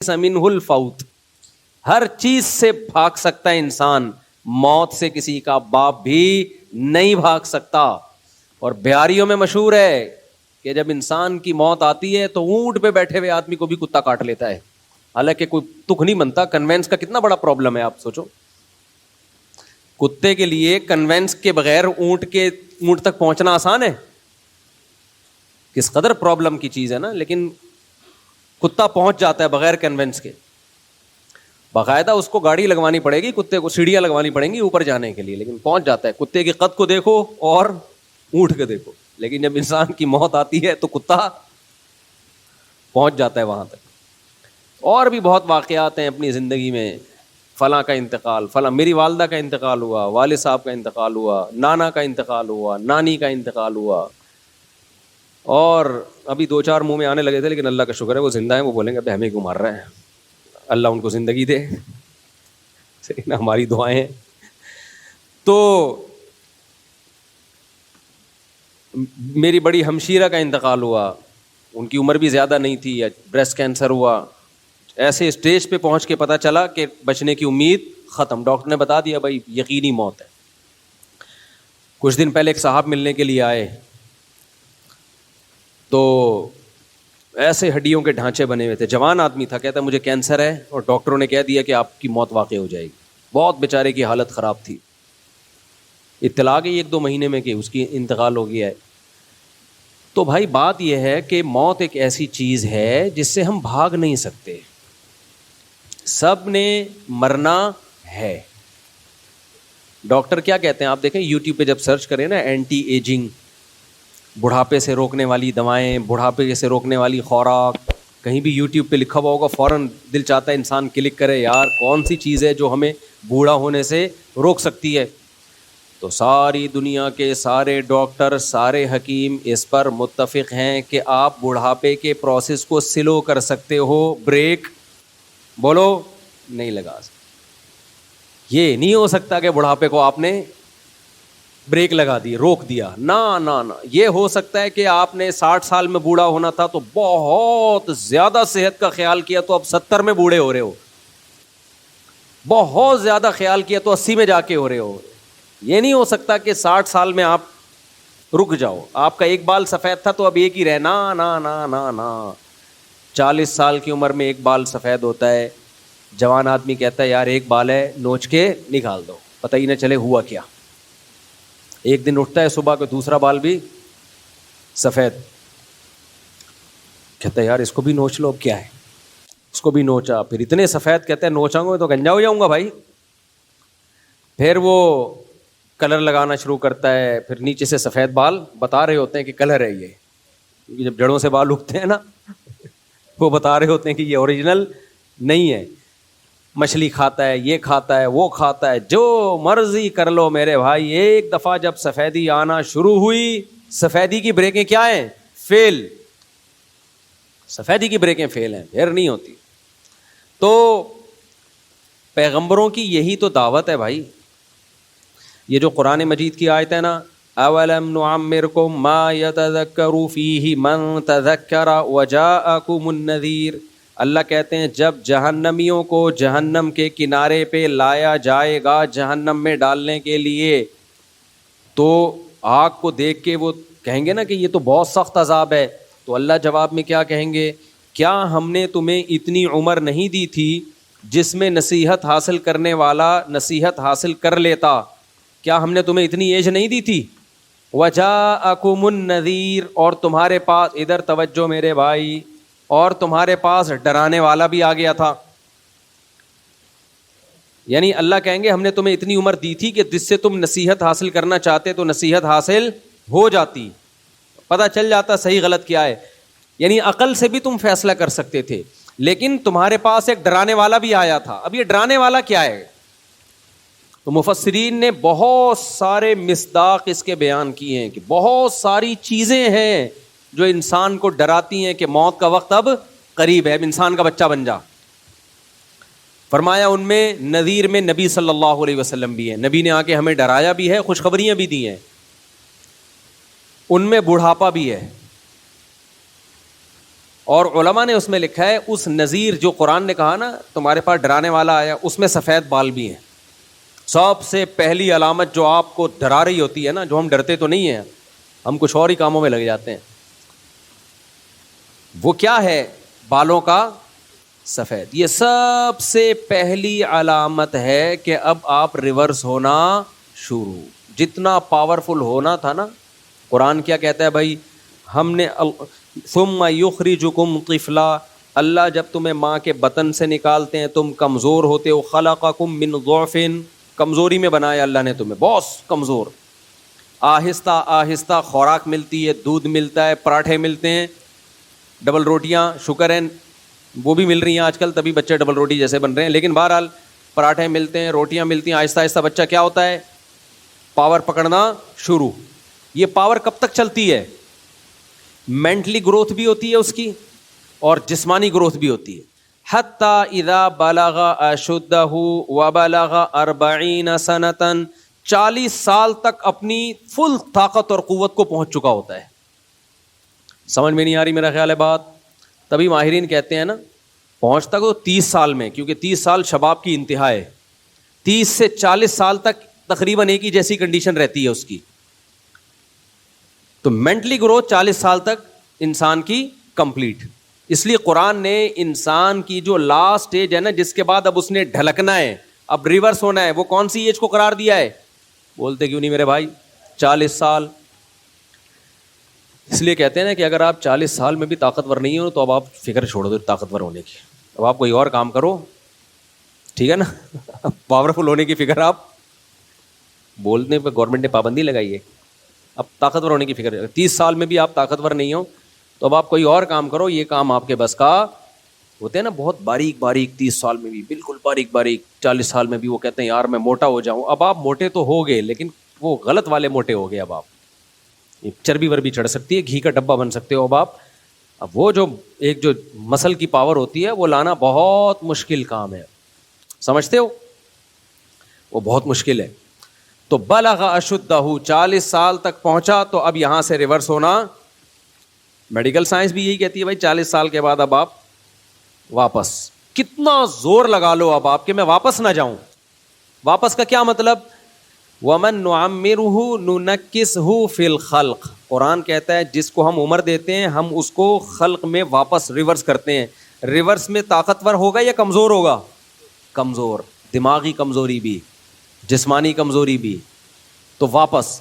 منہ الفوت، ہر چیز سے بھاگ سکتا ہے انسان، موت سے کسی کا باپ بھی نہیں بھاگ سکتا۔ اور بیاریوں میں مشہور ہے کہ جب انسان کی موت آتی ہے تو اونٹ پہ بیٹھے ہوئے آدمی کو بھی کتا کاٹ لیتا ہے، حالانکہ کوئی تک نہیں بنتا۔ کنوینس کا کتنا بڑا پرابلم ہے، آپ سوچو، کتے کے لیے کنوینس کے بغیر اونٹ تک پہنچنا آسان ہے، کس قدر پرابلم کی چیز ہے نا، لیکن کتا پہنچ جاتا ہے بغیر کنوینس کے۔ باقاعدہ اس کو گاڑی لگوانی پڑے گی، کتے کو سیڑھیاں لگوانی پڑیں گی اوپر جانے کے لیے، لیکن پہنچ جاتا ہے۔ کتے کے قد کو دیکھو اور اونٹ کے دیکھو، لیکن جب انسان کی موت آتی ہے تو کتا پہنچ جاتا ہے وہاں تک۔ اور بھی بہت واقعات ہیں اپنی زندگی میں، فلاں کا انتقال، فلاں میری والدہ کا انتقال ہوا، والد صاحب کا انتقال ہوا، نانا کا انتقال ہوا، نانی کا انتقال ہوا، اور ابھی دو چار منہ میں آنے لگے تھے، لیکن اللہ کا شکر ہے وہ زندہ ہیں، وہ بولیں گے ابھی ہمیں کیوں مار رہے ہیں، اللہ ان کو زندگی دے، صحیح نا، ہماری دعائیں ہیں۔ تو میری بڑی ہمشیرہ کا انتقال ہوا، ان کی عمر بھی زیادہ نہیں تھی، بریسٹ کینسر ہوا، ایسے اسٹیج پہ پہنچ کے پتہ چلا کہ بچنے کی امید ختم، ڈاکٹر نے بتا دیا بھائی یقینی موت ہے۔ کچھ دن پہلے ایک صاحب ملنے کے لیے آئے تو ایسے ہڈیوں کے ڈھانچے بنے ہوئے تھے، جوان آدمی تھا، کہتا مجھے کینسر ہے اور ڈاکٹروں نے کہہ دیا کہ آپ کی موت واقع ہو جائے گی۔ بہت بیچارے کی حالت خراب تھی، اطلاع گئی ایک دو مہینے میں کہ اس کی انتقال ہو گیا ہے۔ تو بھائی بات یہ ہے کہ موت ایک ایسی چیز ہے جس سے ہم بھاگ نہیں سکتے، سب نے مرنا ہے۔ ڈاکٹر کیا کہتے ہیں آپ دیکھیں یوٹیوب پہ جب سرچ کریں نا، اینٹی ایجنگ، بڑھاپے سے روکنے والی دوائیں، بڑھاپے سے روکنے والی خوراک، کہیں بھی یوٹیوب پہ لکھا ہوا ہوگا، فوراً دل چاہتا ہے انسان کلک کرے، یار کون سی چیز ہے جو ہمیں بوڑھا ہونے سے روک سکتی ہے۔ تو ساری دنیا کے سارے ڈاکٹر، سارے حکیم اس پر متفق ہیں کہ آپ بڑھاپے کے پروسیس کو سلو کر سکتے ہو، بریک بولو نہیں لگا سکتے۔ یہ نہیں ہو سکتا کہ بڑھاپے کو آپ نے بریک لگا دی، روک دیا، نہ نہ نہ۔ یہ ہو سکتا ہے کہ آپ نے 60 سال میں بوڑھا ہونا تھا تو بہت زیادہ صحت کا خیال کیا تو اب 70 میں بوڑھے ہو رہے ہو، بہت زیادہ خیال کیا تو 80 میں جا کے ہو رہے ہو۔ یہ نہیں ہو سکتا کہ 60 سال میں آپ رک جاؤ، آپ کا ایک بال سفید تھا تو اب ایک ہی رہنا، نا نا نا نا۔ 40 سال کی عمر میں ایک بال سفید ہوتا ہے، جوان آدمی کہتا ہے یار ایک بال ہے نوچ کے نکال دو، پتہ ہی نہ چلے ہوا کیا۔ ایک دن اٹھتا ہے صبح کو دوسرا بال بھی سفید، کہتا ہے یار اس کو بھی نوچ لو، اب کیا ہے، اس کو بھی نوچا، پھر اتنے سفید، کہتے ہیں نوچاؤں گے تو گنجا ہو جاؤں گا بھائی۔ پھر وہ کلر لگانا شروع کرتا ہے، پھر نیچے سے سفید بال بتا رہے ہوتے ہیں کہ کلر ہے یہ، کیونکہ جب جڑوں سے بال اگتے ہیں نا وہ بتا رہے ہوتے ہیں کہ یہ اوریجنل نہیں ہے۔ مچھلی کھاتا ہے، یہ کھاتا ہے، وہ کھاتا ہے، جو مرضی کر لو میرے بھائی، ایک دفعہ جب سفیدی آنا شروع ہوئی، سفیدی کی بریکیں کیا ہیں؟ فیل۔ سفیدی کی بریکیں فیل ہیں، پھر نہیں ہوتی۔ تو پیغمبروں کی یہی تو دعوت ہے بھائی۔ یہ جو قرآن مجید کی آیت ہے نا، اولم نعمرکم ما یتذکر فیہ من تذکر وجاءکم النذیر، اللہ کہتے ہیں جب جہنمیوں کو جہنم کے کنارے پہ لایا جائے گا جہنم میں ڈالنے کے لیے، تو آگ کو دیکھ کے وہ کہیں گے نا کہ یہ تو بہت سخت عذاب ہے، تو اللہ جواب میں کیا کہیں گے؟ کیا ہم نے تمہیں اتنی عمر نہیں دی تھی جس میں نصیحت حاصل کرنے والا نصیحت حاصل کر لیتا؟ کیا ہم نے تمہیں اتنی ایج نہیں دی تھی؟ وجاءکم النذیر، اور تمہارے پاس، ادھر توجہ میرے بھائی، اور تمہارے پاس ڈرانے والا بھی آ گیا تھا۔ یعنی اللہ کہیں گے ہم نے تمہیں اتنی عمر دی تھی کہ جس سے تم نصیحت حاصل کرنا چاہتے تو نصیحت حاصل ہو جاتی، پتہ چل جاتا صحیح غلط کیا ہے، یعنی عقل سے بھی تم فیصلہ کر سکتے تھے، لیکن تمہارے پاس ایک ڈرانے والا بھی آیا تھا۔ اب یہ ڈرانے والا کیا ہے؟ تو مفسرین نے بہت سارے مصداق اس کے بیان کیے ہیں کہ بہت ساری چیزیں ہیں جو انسان کو ڈراتی ہیں کہ موت کا وقت اب قریب ہے، اب انسان کا بچہ بن جا۔ فرمایا ان میں نذیر میں نبی صلی اللہ علیہ وسلم بھی ہیں، نبی نے آ کے ہمیں ڈرایا بھی ہے، خوشخبریاں بھی دی ہیں۔ ان میں بڑھاپا بھی ہے، اور علماء نے اس میں لکھا ہے اس نذیر جو قرآن نے کہا نا تمہارے پاس ڈرانے والا آیا, اس میں سفید بال بھی ہیں. سب سے پہلی علامت جو آپ کو ڈرا رہی ہوتی ہے نا, جو ہم ڈرتے تو نہیں ہیں, ہم کچھ اور ہی کاموں میں لگ جاتے ہیں, وہ کیا ہے؟ بالوں کا سفید. یہ سب سے پہلی علامت ہے کہ اب آپ ریورس ہونا شروع. جتنا پاورفل ہونا تھا نا, قرآن کیا کہتا ہے بھائی, ہم نے ثم یخرجکم طفلا, اللہ جب تمہیں ماں کے بطن سے نکالتے ہیں تم کمزور ہوتے ہو, خلقکم من ضعف, کمزوری میں بنایا اللہ نے تمہیں, بہت کمزور. آہستہ آہستہ خوراک ملتی ہے, دودھ ملتا ہے, پراٹھے ملتے ہیں, ڈبل روٹیاں, شکر ہے وہ بھی مل رہی ہیں آج کل, تبھی بچے ڈبل روٹی جیسے بن رہے ہیں, لیکن بہرحال پراٹھے ملتے ہیں, روٹیاں ملتی ہیں, آہستہ آہستہ بچہ کیا ہوتا ہے؟ پاور پکڑنا شروع. یہ پاور کب تک چلتی ہے؟ مینٹلی گروتھ بھی ہوتی ہے اس کی اور جسمانی گروتھ بھی ہوتی ہے. حتی اذا بلغ اشدہ وبلغ 40 سنۃ, 40 سال تک اپنی فل طاقت اور قوت کو پہنچ چکا ہوتا ہے. سمجھ میں نہیں آ رہی میرا خیال ہے بات؟ تبھی ماہرین کہتے ہیں نا پہنچتا تو 30 سال میں, کیونکہ 30 سال شباب کی انتہا ہے. 30 سے 40 سال تک تقریباً ایک ہی جیسی کنڈیشن رہتی ہے اس کی. تو مینٹلی گروتھ 40 سال تک انسان کی کمپلیٹ. اس لیے قرآن نے انسان کی جو لاسٹ ایج ہے نا, جس کے بعد اب اس نے ڈھلکنا ہے, اب ریورس ہونا ہے, وہ کون سی ایج کو قرار دیا ہے؟ بولتے کیوں نہیں میرے بھائی؟ 40 سال. اس لیے کہتے ہیں نا کہ اگر آپ 40 سال میں بھی طاقتور نہیں ہو تو اب آپ فکر چھوڑ دو طاقتور ہونے کی, اب آپ کوئی اور کام کرو, ٹھیک ہے نا. پاورفل ہونے کی فکر آپ بولنے پہ گورنمنٹ نے پابندی لگائی ہے, اب طاقتور ہونے کی فکر. 30 سال میں بھی آپ طاقتور نہیں ہو تو اب آپ کوئی اور کام کرو, یہ کام آپ کے بس کا. ہوتے ہیں نا بہت باریک باریک 30 سال میں بھی بالکل باریک باریک, 40 سال میں بھی وہ کہتے ہیں یار میں موٹا ہو جاؤں. اب آپ موٹے تو ہو گئے لیکن وہ غلط والے موٹے ہو گئے. اب آپ چربی وربی چڑھ سکتی ہے, گھی کا ڈبہ بن سکتے ہو اب آپ. اب وہ جو ایک جو مسل کی پاور ہوتی ہے وہ لانا بہت مشکل کام ہے, سمجھتے ہو, وہ بہت مشکل ہے. تو بلغ اشدہ, 40 سال تک پہنچا تو اب یہاں سے ریورس ہونا. میڈیکل سائنس بھی یہی کہتی ہے بھائی 40 سال کے بعد اب آپ واپس, کتنا زور لگا لو اب آپ کہ میں واپس نہ جاؤں. واپس کا کیا مطلب؟ وَمَن نُعَمِّرُهُ نُنَكِّسْهُ فِي الْخَلْقِ, قرآن کہتا ہے جس کو ہم عمر دیتے ہیں ہم اس کو خلق میں واپس ریورس کرتے ہیں. ریورس میں طاقتور ہوگا یا کمزور ہوگا؟ کمزور, دماغی کمزوری بھی, جسمانی کمزوری بھی. تو واپس,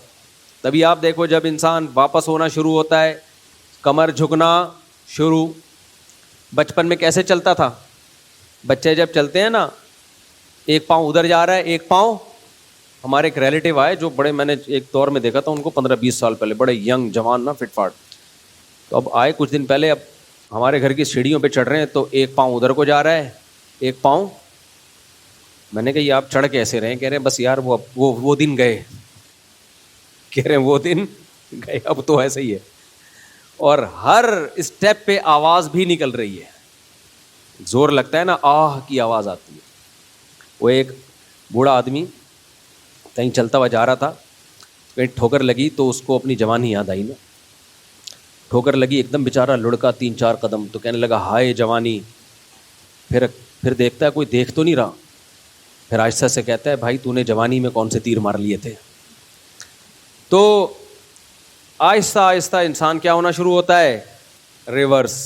تبھی آپ دیکھو جب انسان واپس ہونا شروع ہوتا ہے, کمر جھکنا شروع. بچپن میں کیسے چلتا تھا؟ بچے جب چلتے ہیں نا, ایک پاؤں ادھر جا رہا ہے ایک پاؤں. ہمارے ایک ریلیٹیو آئے جو بڑے, میں نے ایک دور میں دیکھا تھا ان کو 15-20 سال پہلے, بڑے ینگ جوان نا, فٹ فاٹ. تو اب آئے کچھ دن پہلے, اب ہمارے گھر کی سیڑھیوں پہ چڑھ رہے ہیں تو ایک پاؤں ادھر کو جا رہا ہے ایک پاؤں. میں نے کہا یہ آپ چڑھ کیسے رہے ہیں؟ کہہ رہے ہیں بس یار وہ دن گئے. کہہ رہے ہیں وہ دن گئے, اب تو ایسے ہی ہے. اور ہر اسٹیپ پہ آواز بھی نکل رہی ہے, زور لگتا ہے نا, آہ کی آواز آتی ہے. وہ ایک بوڑھا آدمی کہیں چلتا ہوا جا رہا تھا, کہیں ٹھوکر لگی تو اس کو اپنی جوانی یاد آئی نا. ٹھوکر لگی ایک دم بیچارہ لڑکا 3-4 قدم, تو کہنے لگا ہائے جوانی. پھر دیکھتا ہے کوئی دیکھ تو نہیں رہا, پھر آہستہ سے کہتا ہے بھائی تو نے جوانی میں کون سے تیر مار لیے تھے. تو آہستہ آہستہ انسان کیا ہونا شروع ہوتا ہے؟ ریورس.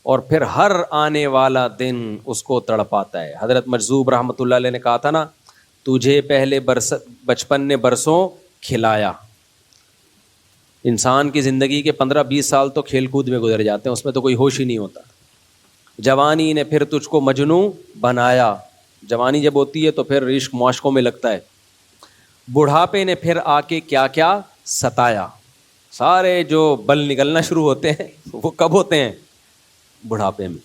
اور پھر ہر آنے والا دن اس کو تڑپاتا ہے. حضرت مجذوب رحمۃ اللہ علیہ نے کہا تھا نا, تجھے پہلے بچپن نے برسوں کھلایا. انسان کی زندگی کے 15-20 سال تو کھیل کود میں گزر جاتے ہیں, اس میں تو کوئی ہوش ہی نہیں ہوتا. جوانی نے پھر تجھ کو مجنوں بنایا. جوانی جب ہوتی ہے تو پھر عشق معاشقوں میں لگتا ہے. بڑھاپے نے پھر آ کے کیا کیا ستایا. سارے جو بل نکلنا شروع ہوتے ہیں وہ کب ہوتے ہیں؟ بڑھاپے میں.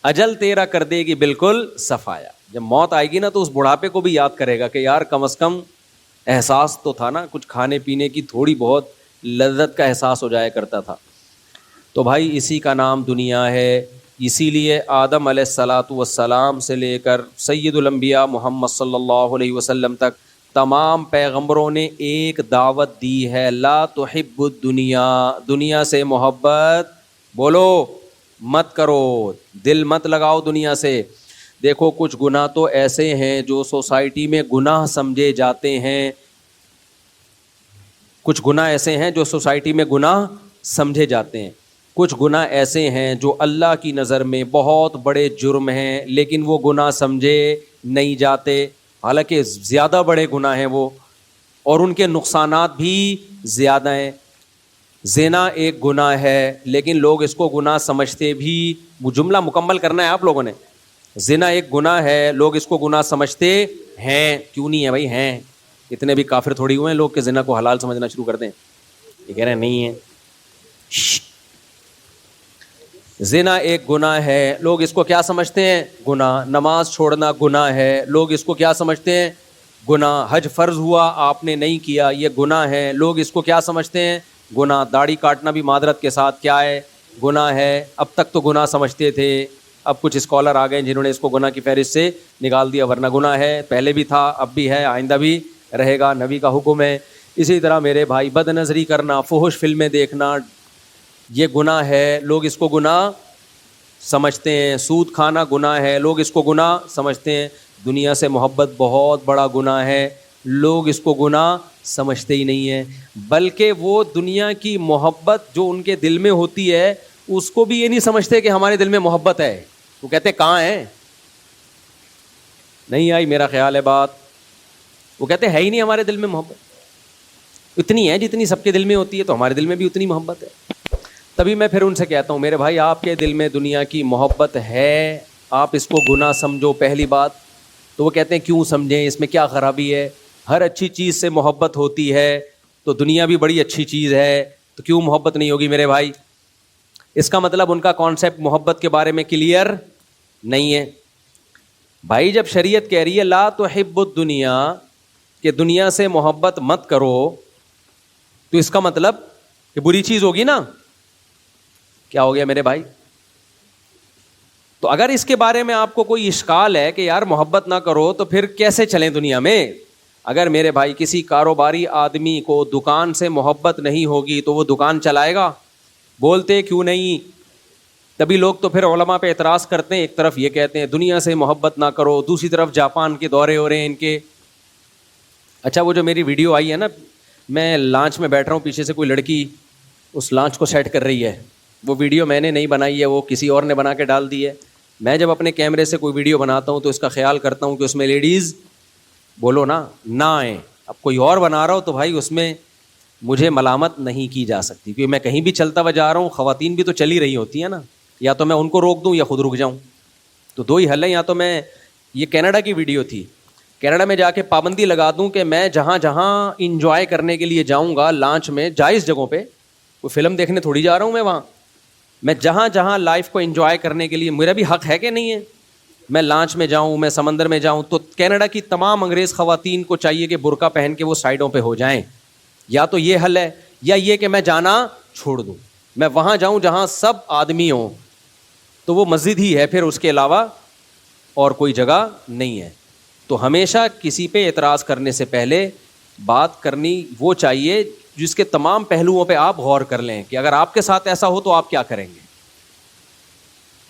اجل تیرا کر دے گی بالکل صفایا. جب موت آئے گی نا تو اس بڑھاپے کو بھی یاد کرے گا کہ یار کم از کم احساس تو تھا نا, کچھ کھانے پینے کی تھوڑی بہت لذت کا احساس ہو جایا کرتا تھا. تو بھائی اسی کا نام دنیا ہے. اسی لیے آدم علیہ الصلاۃ والسلام سے لے کر سید الانبیاء محمد صلی اللہ علیہ وسلم تک تمام پیغمبروں نے ایک دعوت دی ہے, لا تحب الدنیا, دنیا سے محبت بولو مت کرو, دل مت لگاؤ دنیا سے. دیکھو کچھ گناہ تو ایسے ہیں جو سوسائٹی میں گناہ سمجھے جاتے ہیں, کچھ گناہ ایسے ہیں جو سوسائٹی میں گناہ سمجھے جاتے ہیں, کچھ گناہ ایسے ہیں جو اللہ کی نظر میں بہت بڑے جرم ہیں لیکن وہ گناہ سمجھے نہیں جاتے, حالانکہ زیادہ بڑے گناہ ہیں وہ, اور ان کے نقصانات بھی زیادہ ہیں. زنا ایک گناہ ہے لیکن لوگ اس کو گناہ سمجھتے بھی, وہ جملہ مکمل کرنا ہے آپ لوگوں نے. زنا ایک گناہ ہے, لوگ اس کو گناہ سمجھتے ہیں. کیوں نہیں ہے بھائی, ہیں. اتنے بھی کافر تھوڑی ہوئے ہیں لوگ کہ زنا کو حلال سمجھنا شروع کر دیں. یہ کہہ رہے ہیں نہیں ہے. زنا ایک گناہ ہے, لوگ اس کو کیا سمجھتے ہیں, گناہ. نماز چھوڑنا گناہ ہے, لوگ اس کو کیا سمجھتے ہیں, گناہ. حج فرض ہوا آپ نے نہیں کیا, یہ گناہ ہے, لوگ اس کو کیا سمجھتے ہیں, گناہ. داڑھی کاٹنا بھی معذرت کے ساتھ کیا ہے, گناہ ہے. اب تک تو گناہ سمجھتے تھے, اب کچھ اسکالر آ گئے جنہوں نے اس کو گناہ کی فہرست سے نکال دیا, ورنہ گناہ ہے, پہلے بھی تھا, اب بھی ہے, آئندہ بھی رہے گا, نبی کا حکم ہے. اسی طرح میرے بھائی بد نظری کرنا, فحش فلمیں دیکھنا, یہ گناہ ہے, لوگ اس کو گناہ سمجھتے ہیں. سود کھانا گناہ ہے, لوگ اس کو گناہ سمجھتے ہیں. دنیا سے محبت بہت بڑا گناہ ہے, لوگ اس کو گناہ سمجھتے ہی نہیں ہیں, بلکہ وہ دنیا کی محبت جو ان کے دل میں ہوتی ہے اس کو بھی یہ نہیں سمجھتے کہ ہمارے دل میں محبت ہے. وہ کہتے کہاں ہے, نہیں آئی میرا خیال ہے بات. وہ کہتے ہے ہی نہیں ہمارے دل میں محبت, اتنی ہے جتنی سب کے دل میں ہوتی ہے, تو ہمارے دل میں بھی اتنی محبت ہے. تبھی میں پھر ان سے کہتا ہوں میرے بھائی آپ کے دل میں دنیا کی محبت ہے, آپ اس کو گناہ سمجھو پہلی بات. تو وہ کہتے ہیں کیوں سمجھیں, اس میں کیا خرابی ہے, ہر اچھی چیز سے محبت ہوتی ہے, تو دنیا بھی بڑی اچھی چیز ہے, تو کیوں محبت نہیں ہوگی میرے بھائی. اس کا مطلب ان کا کانسیپٹ محبت کے بارے میں کلیئر نہیں ہے. بھائی جب شریعت کہہ رہی ہے لا تحب الدنیا, کہ دنیا سے محبت مت کرو, تو اس کا مطلب کہ بری چیز ہوگی نا. کیا ہو گیا میرے بھائی. تو اگر اس کے بارے میں آپ کو کوئی اشکال ہے کہ یار محبت نہ کرو, تو پھر کیسے چلیں دنیا میں. اگر میرے بھائی کسی کاروباری آدمی کو دکان سے محبت نہیں ہوگی تو وہ دکان چلائے گا, بولتے کیوں نہیں. تبھی لوگ تو پھر علماء پہ اعتراض کرتے ہیں, ایک طرف یہ کہتے ہیں دنیا سے محبت نہ کرو, دوسری طرف جاپان کے دورے ہو رہے ہیں ان کے. اچھا وہ جو میری ویڈیو آئی ہے نا, میں لانچ میں بیٹھ رہا ہوں, پیچھے سے کوئی لڑکی اس لانچ کو سیٹ کر رہی ہے, وہ ویڈیو میں نے نہیں بنائی ہے, وہ کسی اور نے بنا کے ڈال دی ہے. میں جب اپنے کیمرے سے کوئی ویڈیو بناتا ہوں تو اس کا خیال کرتا ہوں کہ اس میں لیڈیز بولو نا نہ آئیں. اب کوئی اور بنا رہا ہو تو بھائی اس میں مجھے ملامت نہیں کی جا سکتی, کیونکہ میں کہیں بھی چلتا ہوا جا رہا ہوں, خواتین بھی تو چلی رہی ہوتی ہیں نا, یا تو میں ان کو روک دوں یا خود رک جاؤں. تو دو ہی حل ہیں, یا تو میں, یہ کینیڈا کی ویڈیو تھی, کینیڈا میں جا کے پابندی لگا دوں کہ میں جہاں جہاں انجوائے کرنے کے لیے جاؤں گا لانچ میں, جائز جگہوں پہ, کوئی فلم دیکھنے تھوڑی جا رہا ہوں میں وہاں, میں جہاں جہاں لائف کو انجوائے کرنے کے لیے, میرا بھی حق ہے کہ نہیں ہے, میں لانچ میں جاؤں, میں سمندر میں جاؤں, تو کینیڈا کی تمام انگریز خواتین کو چاہیے کہ برقع پہن کے وہ سائڈوں پہ ہو جائیں. یا تو یہ حل ہے, یا یہ کہ میں جانا چھوڑ دوں, میں وہاں جاؤں جہاں سب آدمی ہوں, تو وہ مسجد ہی ہے, پھر اس کے علاوہ اور کوئی جگہ نہیں ہے. تو ہمیشہ کسی پہ اعتراض کرنے سے پہلے بات کرنی وہ چاہیے جس کے تمام پہلوؤں پہ آپ غور کر لیں کہ اگر آپ کے ساتھ ایسا ہو تو آپ کیا کریں گے.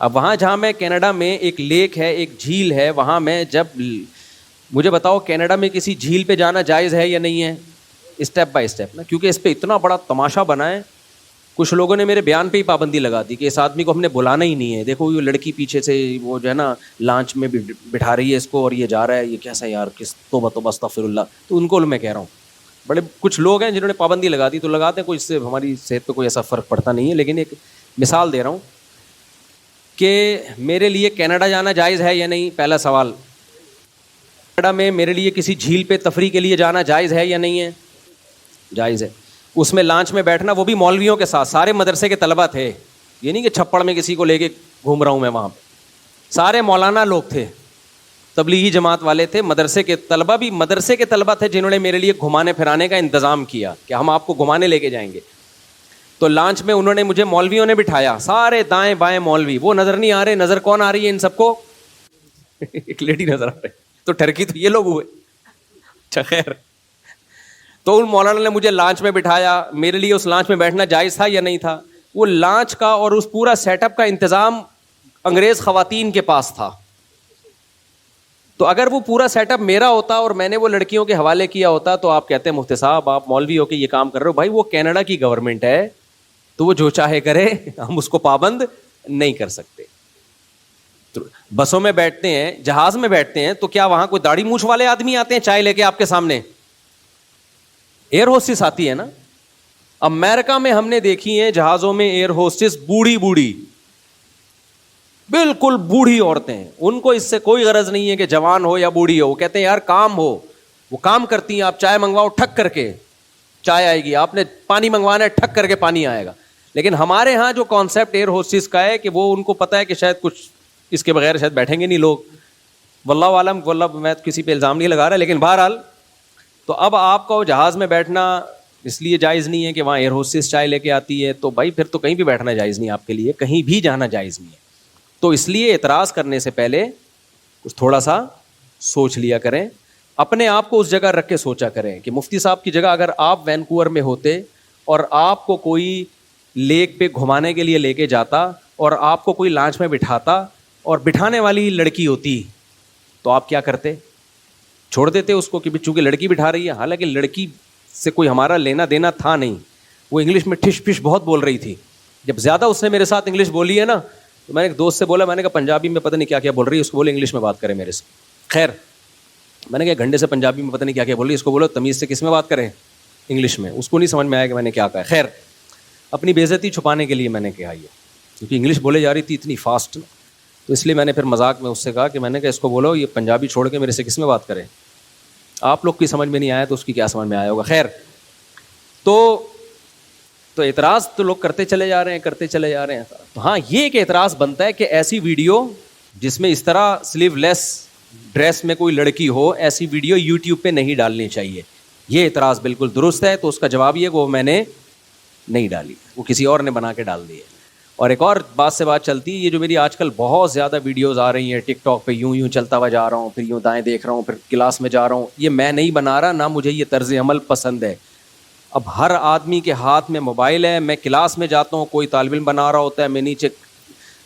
اب وہاں جہاں میں کینیڈا میں ایک لیک ہے, ایک جھیل ہے, وہاں میں جب, مجھے بتاؤ کینیڈا میں کسی جھیل پہ جانا جائز ہے یا نہیں ہے, اسٹیپ بائی اسٹیپ نا, کیونکہ اس پہ اتنا بڑا تماشا بنا ہے. کچھ لوگوں نے میرے بیان پہ ہی پابندی لگا دی کہ اس آدمی کو ہم نے بلانا ہی نہیں ہے, دیکھو یہ لڑکی پیچھے سے وہ جو ہے نا لانچ میں بٹھا رہی ہے اس کو, اور یہ جا رہا ہے, یہ کیسا یار, کس توبہ استغفر اللہ. تو ان کو میں کہہ رہا ہوں, بڑے کچھ لوگ ہیں جنہوں نے پابندی لگا دی, تو لگاتے ہیں, کوئی اس سے ہماری صحت پہ کوئی ایسا فرق پڑتا نہیں ہے, لیکن ایک مثال دے رہا ہوں کہ میرے لیے کینیڈا جانا جائز ہے یا نہیں. پہلا سوال, کینیڈا میں میرے لیے کسی جھیل پہ تفریح کے لیے جانا جائز ہے یا نہیں ہے؟ جائز ہے. اس میں لانچ میں بیٹھنا, وہ بھی مولویوں کے ساتھ, سارے مدرسے کے طلبہ تھے, یہ نہیں کہ چھپڑ میں کسی کو لے کے گھوم رہا ہوں میں, وہاں سارے مولانا لوگ تھے, تبلیغی جماعت والے تھے, مدرسے کے طلبہ بھی مدرسے کے طلبہ تھے جنہوں نے میرے لیے گھمانے پھرانے کا انتظام کیا کہ ہم آپ کو گھمانے لے کے جائیں گے. تو لانچ میں انہوں نے مجھے, مولویوں نے بٹھایا, سارے دائیں بائیں مولوی, وہ نظر نہیں آ رہے, نظر کون آ رہی ہے ان سب کو, ایک لیڈی نظر آ رہی, تو ٹھرکی تو یہ لوگ ہوئے. اچھا خیر, تو ان مولانا نے مجھے لانچ میں بٹھایا, میرے لیے اس لانچ میں بیٹھنا جائز تھا یا نہیں تھا؟ وہ لانچ کا اور اس پورا سیٹ اپ کا انتظام انگریز خواتین کے پاس تھا. تو اگر وہ پورا سیٹ اپ میرا ہوتا اور میں نے وہ لڑکیوں کے حوالے کیا ہوتا تو آپ کہتے ہیں مفتی صاحب آپ مولوی ہو کے یہ کام کر رہے ہو. بھائی وہ کینیڈا کی گورنمنٹ ہے تو وہ جو چاہے کرے, ہم اس کو پابند نہیں کر سکتے. بسوں میں بیٹھتے ہیں, جہاز میں بیٹھتے ہیں, تو کیا وہاں کوئی داڑھی مونچھ والے آدمی آتے ہیں چائے لے کے آپ کے سامنے؟ ایئر ہوسٹس آتی ہے نا. امریکہ میں ہم نے دیکھی ہیں جہازوں میں ایئر ہوسٹس بوڑھی بوڑھی, بالکل بوڑھی عورتیں ہیں. ان کو اس سے کوئی غرض نہیں ہے کہ جوان ہو یا بوڑھی ہو. وہ کہتے ہیں یار کام ہو, وہ کام کرتی ہیں. آپ چائے منگواؤ ٹھک کر کے چائے آئے گی, آپ نے پانی منگوانا ہے ٹھک کر کے پانی آئے گا. لیکن ہمارے ہاں جو کانسیپٹ ایئر ہوسٹس کا ہے کہ وہ ان کو پتا ہے کہ شاید کچھ اس کے بغیر شاید بیٹھیں گے نہیں لوگ. واللہ عالم, واللہ میں کسی پہ الزام نہیں لگا رہا, لیکن بہرحال تو اب آپ کو جہاز میں بیٹھنا اس لیے جائز نہیں ہے کہ وہاں ایئر ہوسٹس چائے لے کے آتی ہے, تو بھائی پھر تو کہیں بھی بیٹھنا جائز نہیں آپ کے لیے, کہیں بھی جانا جائز نہیں ہے. تو اس لیے اعتراض کرنے سے پہلے کچھ تھوڑا سا سوچ لیا کریں, اپنے آپ کو اس جگہ رکھ کے سوچا کریں کہ مفتی صاحب کی جگہ اگر آپ وینکوور میں ہوتے اور آپ کو کوئی لیک پہ گھمانے کے لیے لے کے جاتا اور آپ کو کوئی لانچ میں بٹھاتا اور بٹھانے والی لڑکی ہوتی تو آپ کیا کرتے؟ چھوڑ دیتے اس کو کہ چونکہ لڑکی بٹھا رہی ہے. حالانکہ لڑکی سے کوئی ہمارا لینا دینا تھا نہیں. وہ انگلش میں ٹھش پش بہت بول رہی تھی. جب زیادہ اس نے میرے ساتھ انگلش بولی ہے نا تو میں نے ایک دوست سے بولا, میں نے کہا پنجابی میں پتہ نہیں کیا کیا بول رہی ہے, اس کو بولے انگلش میں بات کرے میرے سے. خیر میں نے کہا گھنٹے سے پنجابی میں پتہ نہیں کیا کیا بول رہی ہے, اس کو بولو تمیز سے کس میں بات کریں, انگلش میں. اس کو نہیں سمجھ میں آیا کہ میں نے کیا کہا. خیر اپنی بے عزتی چھپانے کے لیے میں نے کہا یہ, کیونکہ انگلش بولے جا رہی تھی اتنی فاسٹ, تو اس لیے میں نے پھر مذاق میں اس سے کہا کہ میں نے کہا اس کو بولو یہ پنجابی چھوڑ کے میرے سے کس میں بات کرے. آپ لوگ کی سمجھ میں نہیں آیا تو اس کی کیا سمجھ میں آیا ہوگا. خیر تو اعتراض تو لوگ کرتے چلے جا رہے ہیں. تو ہاں یہ ایک اعتراض بنتا ہے کہ ایسی ویڈیو جس میں اس طرح سلیو لیس ڈریس میں کوئی لڑکی ہو, ایسی ویڈیو یوٹیوب پہ نہیں ڈالنی چاہیے. یہ اعتراض بالکل درست ہے. تو اس کا جواب یہ کہ وہ میں نے نہیں ڈالی, وہ کسی اور نے بنا کے ڈال دی ہے. اور ایک اور بات سے بات چلتی ہے, یہ جو میری آج کل بہت زیادہ ویڈیوز آ رہی ہیں ٹک ٹاک پہ, یوں چلتا ہوا جا رہا ہوں, پھر یوں دائیں دیکھ رہا ہوں, پھر کلاس میں جا رہا ہوں, یہ میں نہیں بنا رہا, نہ مجھے یہ طرز عمل پسند ہے. اب ہر آدمی کے ہاتھ میں موبائل ہے. میں کلاس میں جاتا ہوں, کوئی طالب علم بنا رہا ہوتا ہے, میں نیچے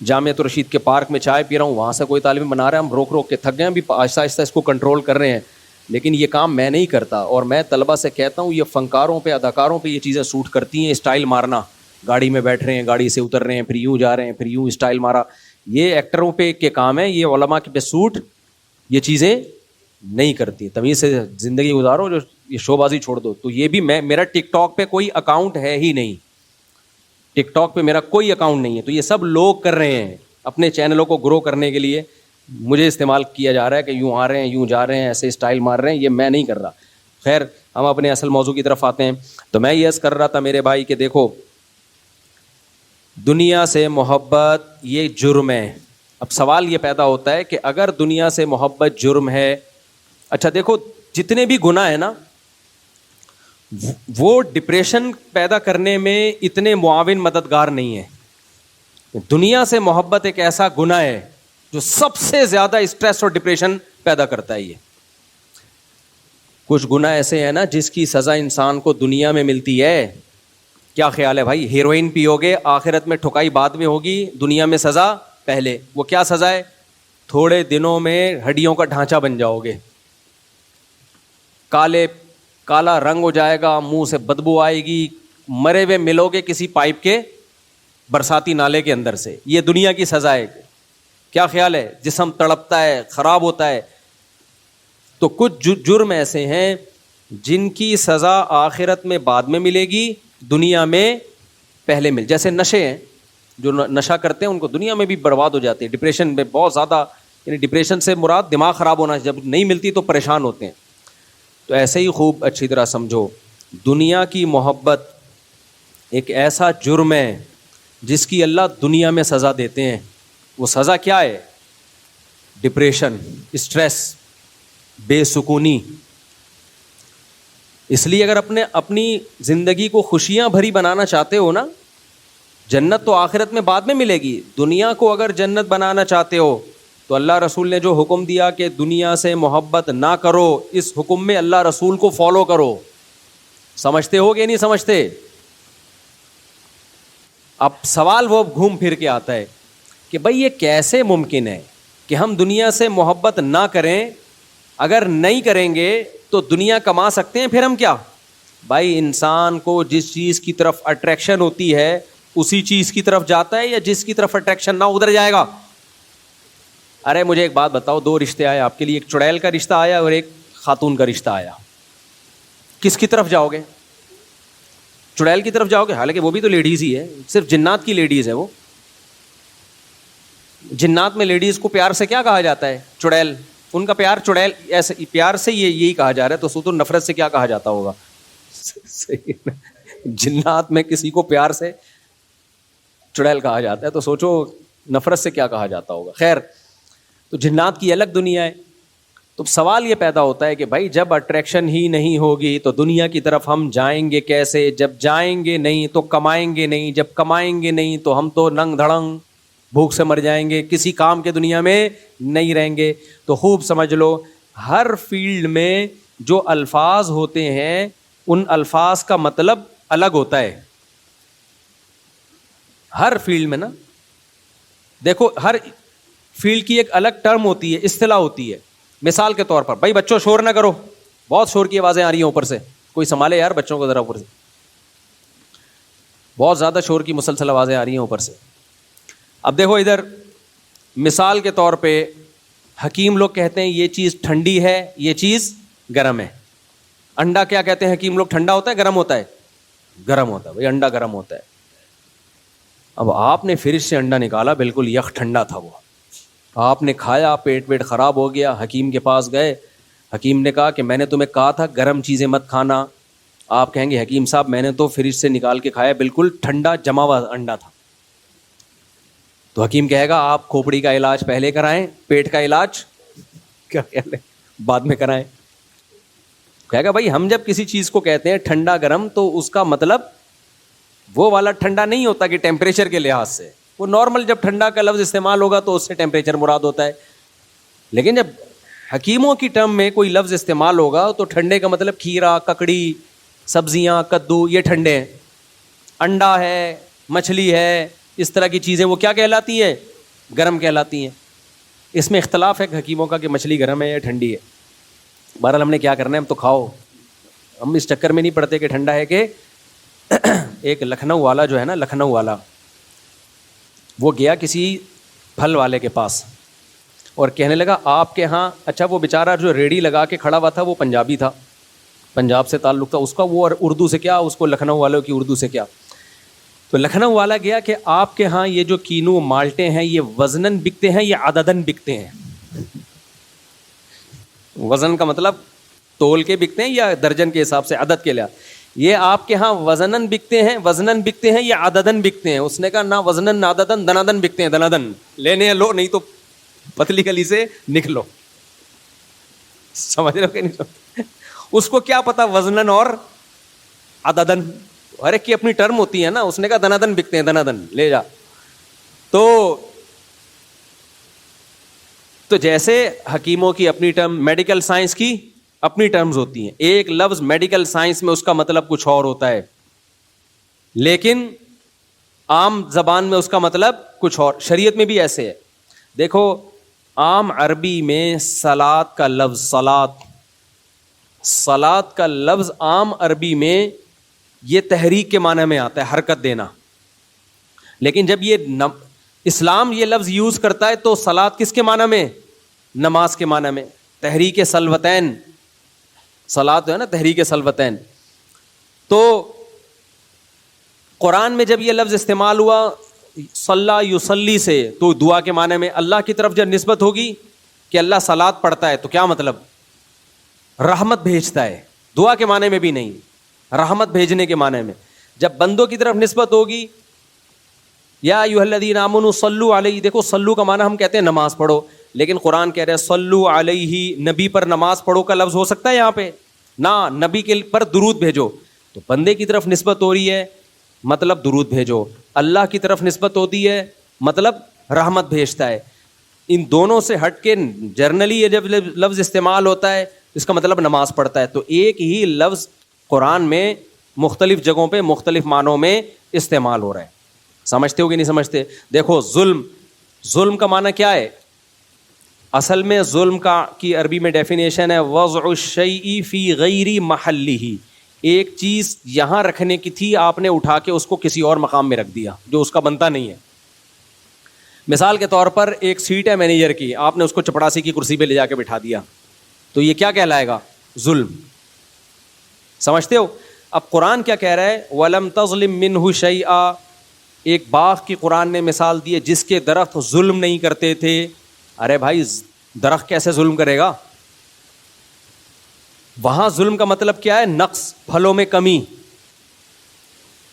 جامعۃ الرشید کے پارک میں چائے پی رہا ہوں, وہاں سے کوئی طالب علم بنا رہا ہے, ہم روک روک کے تھک گئے ہیں, ابھی آہستہ آہستہ اس کو کنٹرول کر رہے ہیں. لیکن یہ کام میں نہیں کرتا, اور میں طلبہ سے کہتا ہوں یہ فنکاروں پہ, اداکاروں پہ یہ چیزیں سوٹ کرتی ہیں. اسٹائل مارنا, گاڑی میں بیٹھ رہے ہیں, گاڑی سے اتر رہے ہیں, پھر یوں جا رہے ہیں, پھر یوں اسٹائل مارا, یہ ایکٹروں پہ کے کام ہے. یہ علماء کے پہ سوٹ یہ چیزیں نہیں کرتی. تمیز سے زندگی گزارو, جو یہ شو بازی چھوڑ دو. تو یہ بھی میرا ٹک ٹاک پہ کوئی اکاؤنٹ ہے ہی نہیں, ٹک ٹاک پہ میرا کوئی اکاؤنٹ نہیں ہے. تو یہ سب لوگ کر رہے ہیں اپنے چینلوں کو گرو کرنے کے لیے, مجھے استعمال کیا جا رہا ہے کہ یوں آ رہے ہیں, یوں جا رہے ہیں, ایسے اسٹائل مار رہے ہیں. یہ میں نہیں کر رہا. خیر ہم اپنے اصل موضوع کی طرف آتے ہیں. تو میں یہ عرض کر رہا تھا میرے بھائی کہ دیکھو دنیا سے محبت یہ جرم ہے. اب سوال یہ پیدا ہوتا ہے کہ اگر دنیا سے محبت جرم ہے, اچھا دیکھو جتنے بھی گناہ ہیں نا وہ ڈپریشن پیدا کرنے میں اتنے معاون مددگار نہیں ہیں. دنیا سے محبت ایک ایسا گناہ ہے جو سب سے زیادہ اسٹریس اور ڈپریشن پیدا کرتا ہے. یہ کچھ گناہ ایسے ہیں نا جس کی سزا انسان کو دنیا میں ملتی ہے. کیا خیال ہے بھائی؟ ہیروئن پیو گے, آخرت میں ٹھکائی بعد میں ہوگی, دنیا میں سزا پہلے. وہ کیا سزا ہے؟ تھوڑے دنوں میں ہڈیوں کا ڈھانچہ بن جاؤ گے, کالا رنگ ہو جائے گا, منہ سے بدبو آئے گی, مرے ہوئے ملو گے کسی پائپ کے برساتی نالے کے اندر سے. یہ دنیا کی سزا ہے. کیا خیال ہے؟ جسم تڑپتا ہے, خراب ہوتا ہے. تو کچھ جرم ایسے ہیں جن کی سزا آخرت میں بعد میں ملے گی, دنیا میں پہلے جیسے نشے ہیں, جو نشہ کرتے ہیں ان کو دنیا میں بھی برباد ہو جاتے ہیں. ڈپریشن میں بہت زیادہ, یعنی ڈپریشن سے مراد دماغ خراب ہونا, جب نہیں ملتی تو پریشان ہوتے ہیں. تو ایسے ہی خوب اچھی طرح سمجھو, دنیا کی محبت ایک ایسا جرم ہے جس کی اللہ دنیا میں سزا دیتے ہیں. وہ سزا کیا ہے؟ ڈپریشن, اسٹریس, بے سکونی. اس لیے اگر اپنی زندگی کو خوشیاں بھری بنانا چاہتے ہو نا, جنت تو آخرت میں بعد میں ملے گی. دنیا کو اگر جنت بنانا چاہتے ہو تو اللہ رسول نے جو حکم دیا کہ دنیا سے محبت نہ کرو, اس حکم میں اللہ رسول کو فالو کرو. سمجھتے ہو کہ نہیں سمجھتے؟ اب سوال وہ گھوم پھر کے آتا ہے کہ بھائی یہ کیسے ممکن ہے کہ ہم دنیا سے محبت نہ کریں؟ اگر نہیں کریں گے تو دنیا کما سکتے ہیں پھر ہم کیا؟ بھائی انسان کو جس چیز کی طرف اٹریکشن ہوتی ہے اسی چیز کی طرف جاتا ہے, یا جس کی طرف اٹریکشن نہ ادھر جائے گا؟ ارے مجھے ایک بات بتاؤ, 2 رشتے آئے آپ کے لیے, ایک چڑیل کا رشتہ آیا اور ایک خاتون کا رشتہ آیا, کس کی طرف جاؤ گے؟ چڑیل کی طرف جاؤ گے, حالانکہ وہ بھی تو لیڈیز ہی ہے, صرف جنات کی لیڈیز ہے وہ. جنات میں لیڈیز کو پیار سے کیا کہا جاتا ہے؟ چڑیل. ان کا پیار چڑیل, ایسے پیار سے یہی کہا جا رہا ہے, تو سو تو نفرت سے کیا کہا جاتا ہوگا؟ جنات میں کسی کو پیار سے چڑیل کہا جاتا ہے, تو سوچو نفرت سے کیا کہا جاتا ہوگا. خیر, تو جنات کی الگ دنیا ہے. تو سوال یہ پیدا ہوتا ہے کہ بھائی جب اٹریکشن ہی نہیں ہوگی تو دنیا کی طرف ہم جائیں گے کیسے؟ جب جائیں گے نہیں تو کمائیں گے نہیں, جب کمائیں گے نہیں تو ہم تو ننگ دھڑنگ بھوک سے مر جائیں گے, کسی کام کے دنیا میں نہیں رہیں گے. تو خوب سمجھ لو, ہر فیلڈ میں جو الفاظ ہوتے ہیں ان الفاظ کا مطلب الگ ہوتا ہے. ہر فیلڈ میں نا, دیکھو ہر فیلڈ کی ایک الگ ٹرم ہوتی ہے, اصطلاح ہوتی ہے. مثال کے طور پر, بھائی بچوں شور نہ کرو, بہت شور کی آوازیں آ رہی ہیں اوپر سے, کوئی سنبھالے یار بچوں کو ذرا اوپر سے, بہت زیادہ شور کی مسلسل آوازیں آ رہی ہیں اوپر سے. اب دیکھو ادھر مثال کے طور پہ حکیم لوگ کہتے ہیں یہ چیز ٹھنڈی ہے, یہ چیز گرم ہے. انڈا کیا کہتے ہیں حکیم لوگ, ٹھنڈا ہوتا ہے گرم ہوتا ہے؟ گرم ہوتا ہے بھائی, انڈا گرم ہوتا ہے. اب آپ نے فریج سے انڈا نکالا, بالکل یخ ٹھنڈا تھا وہ, آپ نے کھایا, پیٹ خراب ہو گیا, حکیم کے پاس گئے, حکیم نے کہا کہ میں نے تمہیں کہا تھا گرم چیزیں مت کھانا. آپ کہیں گے حکیم صاحب میں نے تو فریج سے نکال کے کھایا, بالکل ٹھنڈا جما ہوا انڈا تھا. تو حکیم کہے گا آپ کھوپڑی کا علاج پہلے کرائیں, پیٹ کا علاج کیا کہتے ہیں بعد میں کرائیں. کہے گا بھائی ہم جب کسی چیز کو کہتے ہیں ٹھنڈا گرم تو اس کا مطلب وہ والا ٹھنڈا نہیں ہوتا کہ ٹیمپریچر کے لحاظ سے, وہ نارمل جب ٹھنڈا کا لفظ استعمال ہوگا تو اس سے ٹیمپریچر مراد ہوتا ہے. لیکن جب حکیموں کی ٹرم میں کوئی لفظ استعمال ہوگا تو ٹھنڈے کا مطلب کھیرا, ککڑی, سبزیاں, کدو, یہ ٹھنڈے ہیں. انڈا ہے, مچھلی ہے, اس طرح کی چیزیں وہ کیا کہلاتی ہیں؟ گرم کہلاتی ہیں. اس میں اختلاف ہے حکیموں کا کہ مچھلی گرم ہے یا ٹھنڈی ہے. بہرحال ہم نے کیا کرنا ہے, ہم تو کھاؤ, ہم اس چکر میں نہیں پڑتے کہ ٹھنڈا ہے کہ. ایک لکھنؤ والا جو ہے نا, لکھنؤ والا, وہ گیا کسی پھل والے کے پاس اور کہنے لگا آپ کے ہاں, اچھا وہ بیچارہ جو ریڑھی لگا کے کھڑا ہوا تھا وہ پنجابی تھا, پنجاب سے تعلق تھا اس کا, وہ اردو سے کیا, اس کو لکھنؤ والوں کی اردو سے کیا. تو لکھنؤ والا گیا کہ آپ کے ہاں یہ جو کینو مالٹے ہیں یہ وزنن بکتے ہیں یا عددن بکتے ہیں؟ وزن کا مطلب تول کے بکتے ہیں یا درجن کے حساب سے, عدد کے لحاظ. یہ آپ کے ہاں وزنن بکتے ہیں یا عددن بکتے ہیں؟ اس نے کہا نہ وزنن نہ عددن, دنادن بکتے ہیں. دنادن لینے ہیں لو, نہیں تو پتلی گلی سے نکلو. سمجھ رہے ہو کہ نہیں؟ اس کو کیا پتا وزنن اور عددن, ہر ایک کی اپنی ٹرم ہوتی ہے نا. اس نے کہا دنادن بکتے ہیں, دنادن لے جا. تو جیسے حکیموں کی اپنی ٹرم, میڈیکل سائنس کی اپنی ٹرمز ہوتی ہیں. ایک لفظ میڈیکل سائنس میں اس کا مطلب کچھ اور ہوتا ہے, لیکن عام زبان میں اس کا مطلب کچھ اور. شریعت میں بھی ایسے ہے. دیکھو عام عربی میں صلاۃ کا لفظ, صلاۃ کا لفظ عام عربی میں یہ تحریک کے معنی میں آتا ہے, حرکت دینا. لیکن جب یہ اسلام یہ لفظ یوز کرتا ہے تو صلاۃ کس کے معنی میں؟ نماز کے معنی میں. تحریک سلوتین, صلاۃ ہے نا تحریک سلوتین. تو قرآن میں جب یہ لفظ استعمال ہوا صلی یصلی سے, تو دعا کے معنی میں. اللہ کی طرف جب نسبت ہوگی کہ اللہ صلاۃ پڑھتا ہے تو کیا مطلب؟ رحمت بھیجتا ہے. دعا کے معنی میں بھی نہیں, رحمت بھیجنے کے معنی میں. جب بندوں کی طرف نسبت ہوگی یا ایھا الذین آمنوا صلوا علیہ, دیکھو صلو کا معنی ہم کہتے ہیں نماز پڑھو, لیکن قرآن کہہ رہے ہیں صلو علیہ, نبی پر نماز پڑھو کا لفظ ہو سکتا ہے یہاں پہ؟ نہ, نبی کے پر درود بھیجو. تو بندے کی طرف نسبت ہو رہی ہے مطلب درود بھیجو, اللہ کی طرف نسبت ہوتی ہے مطلب رحمت بھیجتا ہے. ان دونوں سے ہٹ کے جرنلی یہ جب لفظ استعمال ہوتا ہے اس کا مطلب نماز پڑھتا ہے. تو ایک ہی لفظ قرآن میں مختلف جگہوں پہ مختلف معنوں میں استعمال ہو رہا ہے. سمجھتے ہو کہ نہیں سمجھتے؟ دیکھو ظلم کا معنی کیا ہے؟ اصل میں ظلم کی عربی میں ڈیفینیشن ہے وضع الشیء فی غیر محلہ، ایک چیز یہاں رکھنے کی تھی، آپ نے اٹھا کے اس کو کسی اور مقام میں رکھ دیا جو اس کا بنتا نہیں ہے. مثال کے طور پر ایک سیٹ ہے مینیجر کی، آپ نے اس کو چپڑاسی کی کرسی پہ لے جا کے بٹھا دیا، تو یہ کیا کہلائے گا؟ ظلم. سمجھتے ہو؟ اب قرآن کیا کہہ رہا ہے؟ وَلَمْ تَظْلِم مِّنْهُ شَيْئًا، ایک باغ کی قرآن نے مثال دی ہے جس کے درخت ظلم نہیں کرتے تھے. ارے بھائی درخت کیسے ظلم کرے گا؟ وہاں ظلم کا مطلب کیا ہے؟ نقص، پھلوں میں کمی،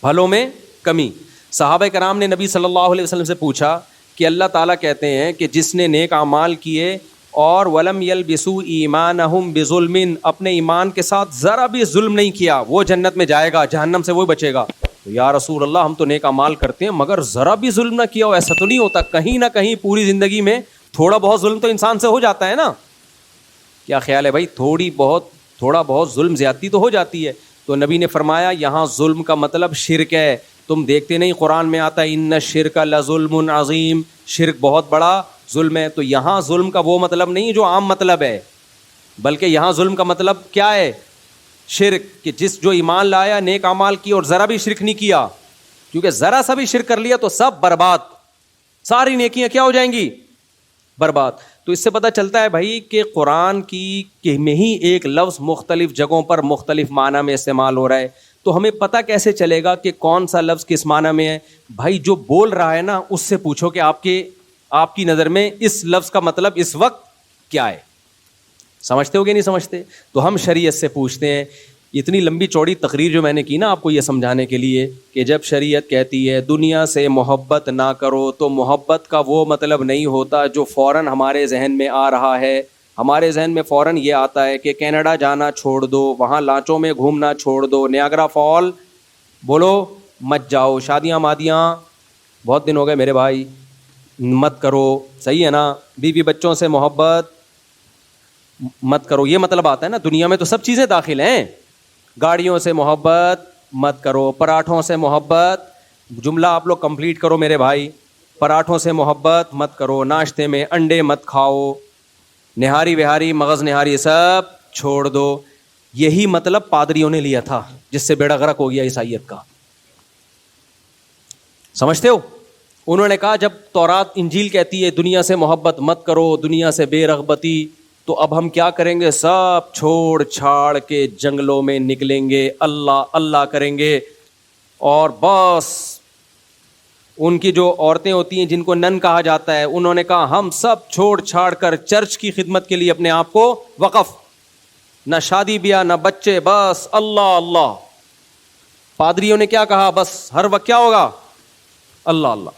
پھلوں میں کمی. صحابہ کرام نے نبی صلی اللہ علیہ وسلم سے پوچھا کہ اللہ تعالیٰ کہتے ہیں کہ جس نے نیک اعمال کیے اور ولم یلبسوا ایمانہم بظلم، اپنے ایمان کے ساتھ ذرا بھی ظلم نہیں کیا، وہ جنت میں جائے گا، جہنم سے وہ بچے گا. تو یا رسول اللہ ہم تو نیک اعمال کرتے ہیں مگر ذرا بھی ظلم نہ کیا ہو، ایسا تو نہیں ہوتا؟ کہیں نہ کہیں پوری زندگی میں تھوڑا بہت ظلم تو انسان سے ہو جاتا ہے نا. کیا خیال ہے بھائی؟ تھوڑا بہت ظلم زیادتی تو ہو جاتی ہے. تو نبی نے فرمایا یہاں ظلم کا مطلب شرک ہے. تم دیکھتے نہیں قرآن میں آتا ہے ان الشرک لظلم عظیم، شرک بہت بڑا ظلم ہے. تو یہاں ظلم کا وہ مطلب نہیں جو عام مطلب ہے، بلکہ یہاں ظلم کا مطلب کیا ہے؟ شرک، کہ جو ایمان لایا، نیک اعمال کی اور ذرا بھی شرک نہیں کیا. کیونکہ ذرا سا بھی شرک کر لیا تو سب برباد، ساری نیکیاں کیا ہو جائیں گی؟ برباد. تو اس سے پتہ چلتا ہے بھائی کہ قرآن کی میں ہی ایک لفظ مختلف جگہوں پر مختلف معنی میں استعمال ہو رہا ہے. تو ہمیں پتہ کیسے چلے گا کہ کون سا لفظ کس معنی میں ہے؟ بھائی جو بول رہا ہے نا اس سے پوچھو کہ آپ کی نظر میں اس لفظ کا مطلب اس وقت کیا ہے. سمجھتے ہو کہ نہیں سمجھتے؟ تو ہم شریعت سے پوچھتے ہیں. اتنی لمبی چوڑی تقریر جو میں نے کی نا آپ کو یہ سمجھانے کے لیے کہ جب شریعت کہتی ہے دنیا سے محبت نہ کرو، تو محبت کا وہ مطلب نہیں ہوتا جو فوراً ہمارے ذہن میں آ رہا ہے. ہمارے ذہن میں فوراً یہ آتا ہے کہ کینیڈا جانا چھوڑ دو، وہاں لانچوں میں گھومنا چھوڑ دو، نیاگرا فال بولو مت جاؤ، شادیاں مادیاں بہت دن ہو گئے میرے بھائی مت کرو، صحیح ہے نا، بیوی بچوں سے محبت مت کرو. یہ مطلب آتا ہے نا. دنیا میں تو سب چیزیں داخل ہیں. گاڑیوں سے محبت مت کرو، پراٹھوں سے محبت، جملہ آپ لوگ کمپلیٹ کرو میرے بھائی، پراٹھوں سے محبت مت کرو، ناشتے میں انڈے مت کھاؤ، نہاری وہاری مغز نہاری سب چھوڑ دو. یہی مطلب پادریوں نے لیا تھا جس سے بیڑا غرق ہو گیا عیسائیت کا. سمجھتے ہو؟ انہوں نے کہا جب تورات انجیل کہتی ہے دنیا سے محبت مت کرو، دنیا سے بے رغبتی، تو اب ہم کیا کریں گے؟ سب چھوڑ چھاڑ کے جنگلوں میں نکلیں گے، اللہ اللہ کریں گے. اور بس ان کی جو عورتیں ہوتی ہیں جن کو نن کہا جاتا ہے، انہوں نے کہا ہم سب چھوڑ چھاڑ کر چرچ کی خدمت کے لیے اپنے آپ کو وقف، نہ شادی بیاہ نہ بچے، بس اللہ اللہ. پادریوں نے کیا کہا؟ بس ہر وقت کیا ہوگا؟ اللہ اللہ.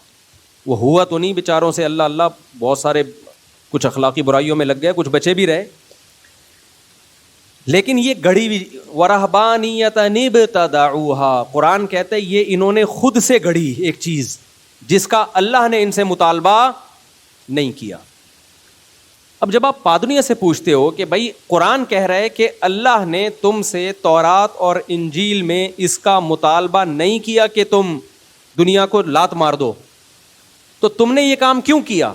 وہ ہوا تو نہیں بیچاروں سے اللہ اللہ، بہت سارے کچھ اخلاقی برائیوں میں لگ گئے، کچھ بچے بھی رہے. لیکن یہ گڑھی ہوئی وَرَهْبَانِيَّةً ابْتَدَعُوهَا، قرآن کہتا ہے یہ انہوں نے خود سے گڑھی ایک چیز جس کا اللہ نے ان سے مطالبہ نہیں کیا. اب جب آپ پادریوں سے پوچھتے ہو کہ بھائی قرآن کہہ رہا ہے کہ اللہ نے تم سے تورات اور انجیل میں اس کا مطالبہ نہیں کیا کہ تم دنیا کو لات مار دو، تو تم نے یہ کام کیوں کیا؟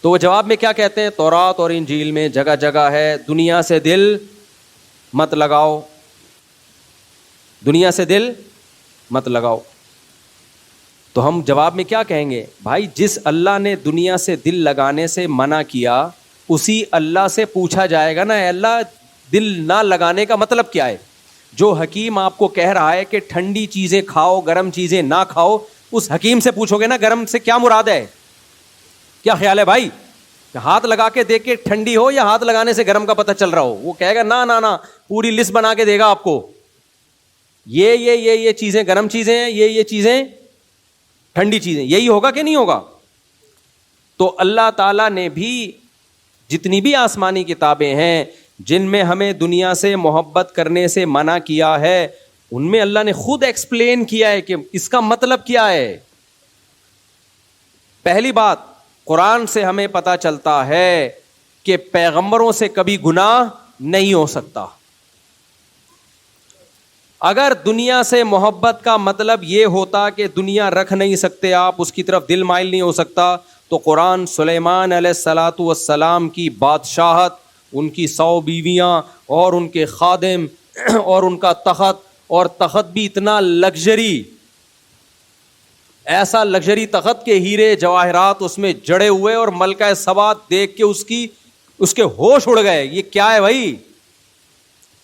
تو وہ جواب میں کیا کہتے ہیں؟ تورات اور انجیل میں جگہ جگہ ہے دنیا سے دل مت لگاؤ، دنیا سے دل مت لگاؤ. تو ہم جواب میں کیا کہیں گے؟ بھائی جس اللہ نے دنیا سے دل لگانے سے منع کیا اسی اللہ سے پوچھا جائے گا نا اے اللہ دل نہ لگانے کا مطلب کیا ہے؟ جو حکیم آپ کو کہہ رہا ہے کہ ٹھنڈی چیزیں کھاؤ گرم چیزیں نہ کھاؤ، اس حکیم سے پوچھو گے نا گرم سے کیا مراد ہے؟ کیا خیال ہے بھائی؟ ہاتھ لگا کے دیکھ کے ٹھنڈی ہو یا ہاتھ لگانے سے گرم کا پتہ چل رہا ہو؟ وہ کہے گا نا نا نا، پوری لسٹ بنا کے دے گا آپ کو، یہ چیزیں گرم چیزیں ہیں، یہ چیزیں ٹھنڈی چیزیں، یہی ہوگا کہ نہیں ہوگا؟ تو اللہ تعالیٰ نے بھی جتنی بھی آسمانی کتابیں ہیں جن میں ہمیں دنیا سے محبت کرنے سے منع کیا ہے، ان میں اللہ نے خود ایکسپلین کیا ہے کہ اس کا مطلب کیا ہے. پہلی بات قرآن سے ہمیں پتہ چلتا ہے کہ پیغمبروں سے کبھی گناہ نہیں ہو سکتا. اگر دنیا سے محبت کا مطلب یہ ہوتا کہ دنیا رکھ نہیں سکتے آپ, اس کی طرف دل مائل نہیں ہو سکتا, تو قرآن سلیمان علیہ الصلاۃ والسلام کی بادشاہت, ان کی 100 بیویاں اور ان کے خادم اور ان کا تخت, اور تخت بھی اتنا لگژری, ایسا لگژری تخت کے ہیرے جواہرات اس میں جڑے ہوئے, اور ملکہ سبا دیکھ کے اس کے ہوش اڑ گئے, یہ کیا ہے بھائی,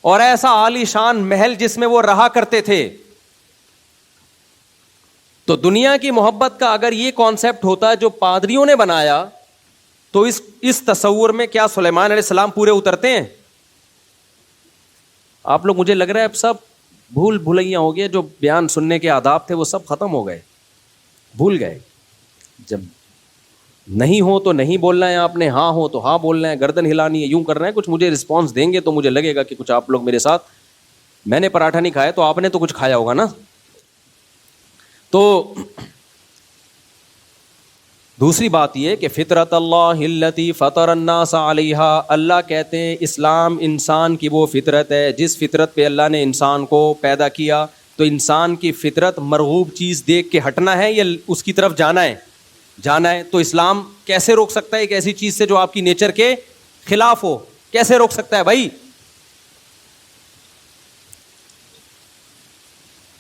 اور ایسا عالی شان محل جس میں وہ رہا کرتے تھے. تو دنیا کی محبت کا اگر یہ کانسیپٹ ہوتا جو پادریوں نے بنایا, تو اس تصور میں کیا سلیمان علیہ السلام پورے اترتے ہیں؟ آپ لوگ, مجھے لگ رہا ہے اب سب بھول بھلائیاں ہو گئے, جو بیان سننے کے آداب تھے وہ سب ختم ہو گئے, بھول گئے. جب نہیں ہو تو نہیں بولنا ہے آپ نے, ہاں ہو تو ہاں بولنا ہے, گردن ہلانی ہے, یوں کرنا ہے. کچھ مجھے رسپانس دیں گے تو مجھے لگے گا کہ کچھ آپ لوگ میرے ساتھ, میں نے پراٹھا نہیں کھایا تو آپ نے تو کچھ کھایا ہوگا نا. تو دوسری بات یہ کہ فطرت اللہ التی فطر الناس علیہا, اللہ کہتے ہیں اسلام انسان کی وہ فطرت ہے جس فطرت پہ اللہ نے انسان کو پیدا کیا. تو انسان کی فطرت مرغوب چیز دیکھ کے ہٹنا ہے یا اس کی طرف جانا ہے؟ جانا ہے. تو اسلام کیسے روک سکتا ہے ایک ایسی چیز سے جو آپ کی نیچر کے خلاف ہو؟ کیسے روک سکتا ہے بھائی؟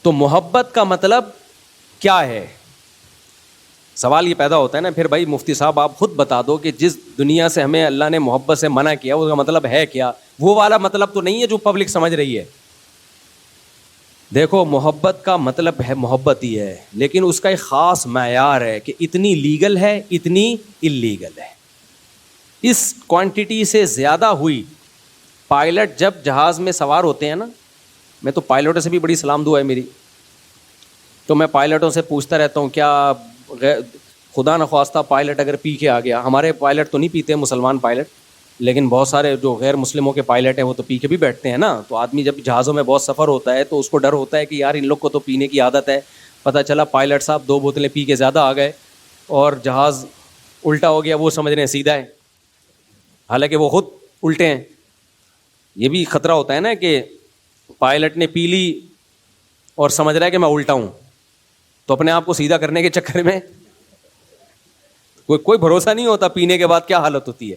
تو محبت کا مطلب کیا ہے؟ سوال یہ پیدا ہوتا ہے نا پھر, بھائی مفتی صاحب آپ خود بتا دو کہ جس دنیا سے ہمیں اللہ نے محبت سے منع کیا اس کا مطلب ہے کیا؟ وہ والا مطلب تو نہیں ہے جو پبلک سمجھ رہی ہے. دیکھو, محبت کا مطلب ہے محبت ہی ہے, لیکن اس کا ایک خاص معیار ہے کہ اتنی لیگل ہے اتنی اللیگل ہے. اس کوانٹٹی سے زیادہ ہوئی. پائلٹ جب جہاز میں سوار ہوتے ہیں نا, میں تو پائلٹوں سے بھی بڑی سلام دعا ہے میری, تو میں پائلٹوں سے پوچھتا رہتا ہوں کیا خدا نخواستہ پائلٹ اگر پی کے آ گیا, ہمارے پائلٹ تو نہیں پیتے مسلمان پائلٹ, لیکن بہت سارے جو غیر مسلموں کے پائلٹ ہیں وہ تو پی کے بھی بیٹھتے ہیں نا. تو آدمی جب جہازوں میں بہت سفر ہوتا ہے تو اس کو ڈر ہوتا ہے کہ یار ان لوگ کو تو پینے کی عادت ہے, پتہ چلا پائلٹ صاحب 2 بوتلیں پی کے زیادہ آ گئے اور جہاز الٹا ہو گیا, وہ سمجھ رہے ہیں سیدھا ہے, حالانکہ وہ خود الٹے ہیں. یہ بھی خطرہ ہوتا ہے نا کہ پائلٹ نے پی لی اور سمجھ رہا ہے کہ میں الٹا ہوں, تو اپنے آپ کو سیدھا کرنے کے چکر میں کوئی بھروسہ نہیں ہوتا پینے کے بعد کیا حالت ہوتی ہے.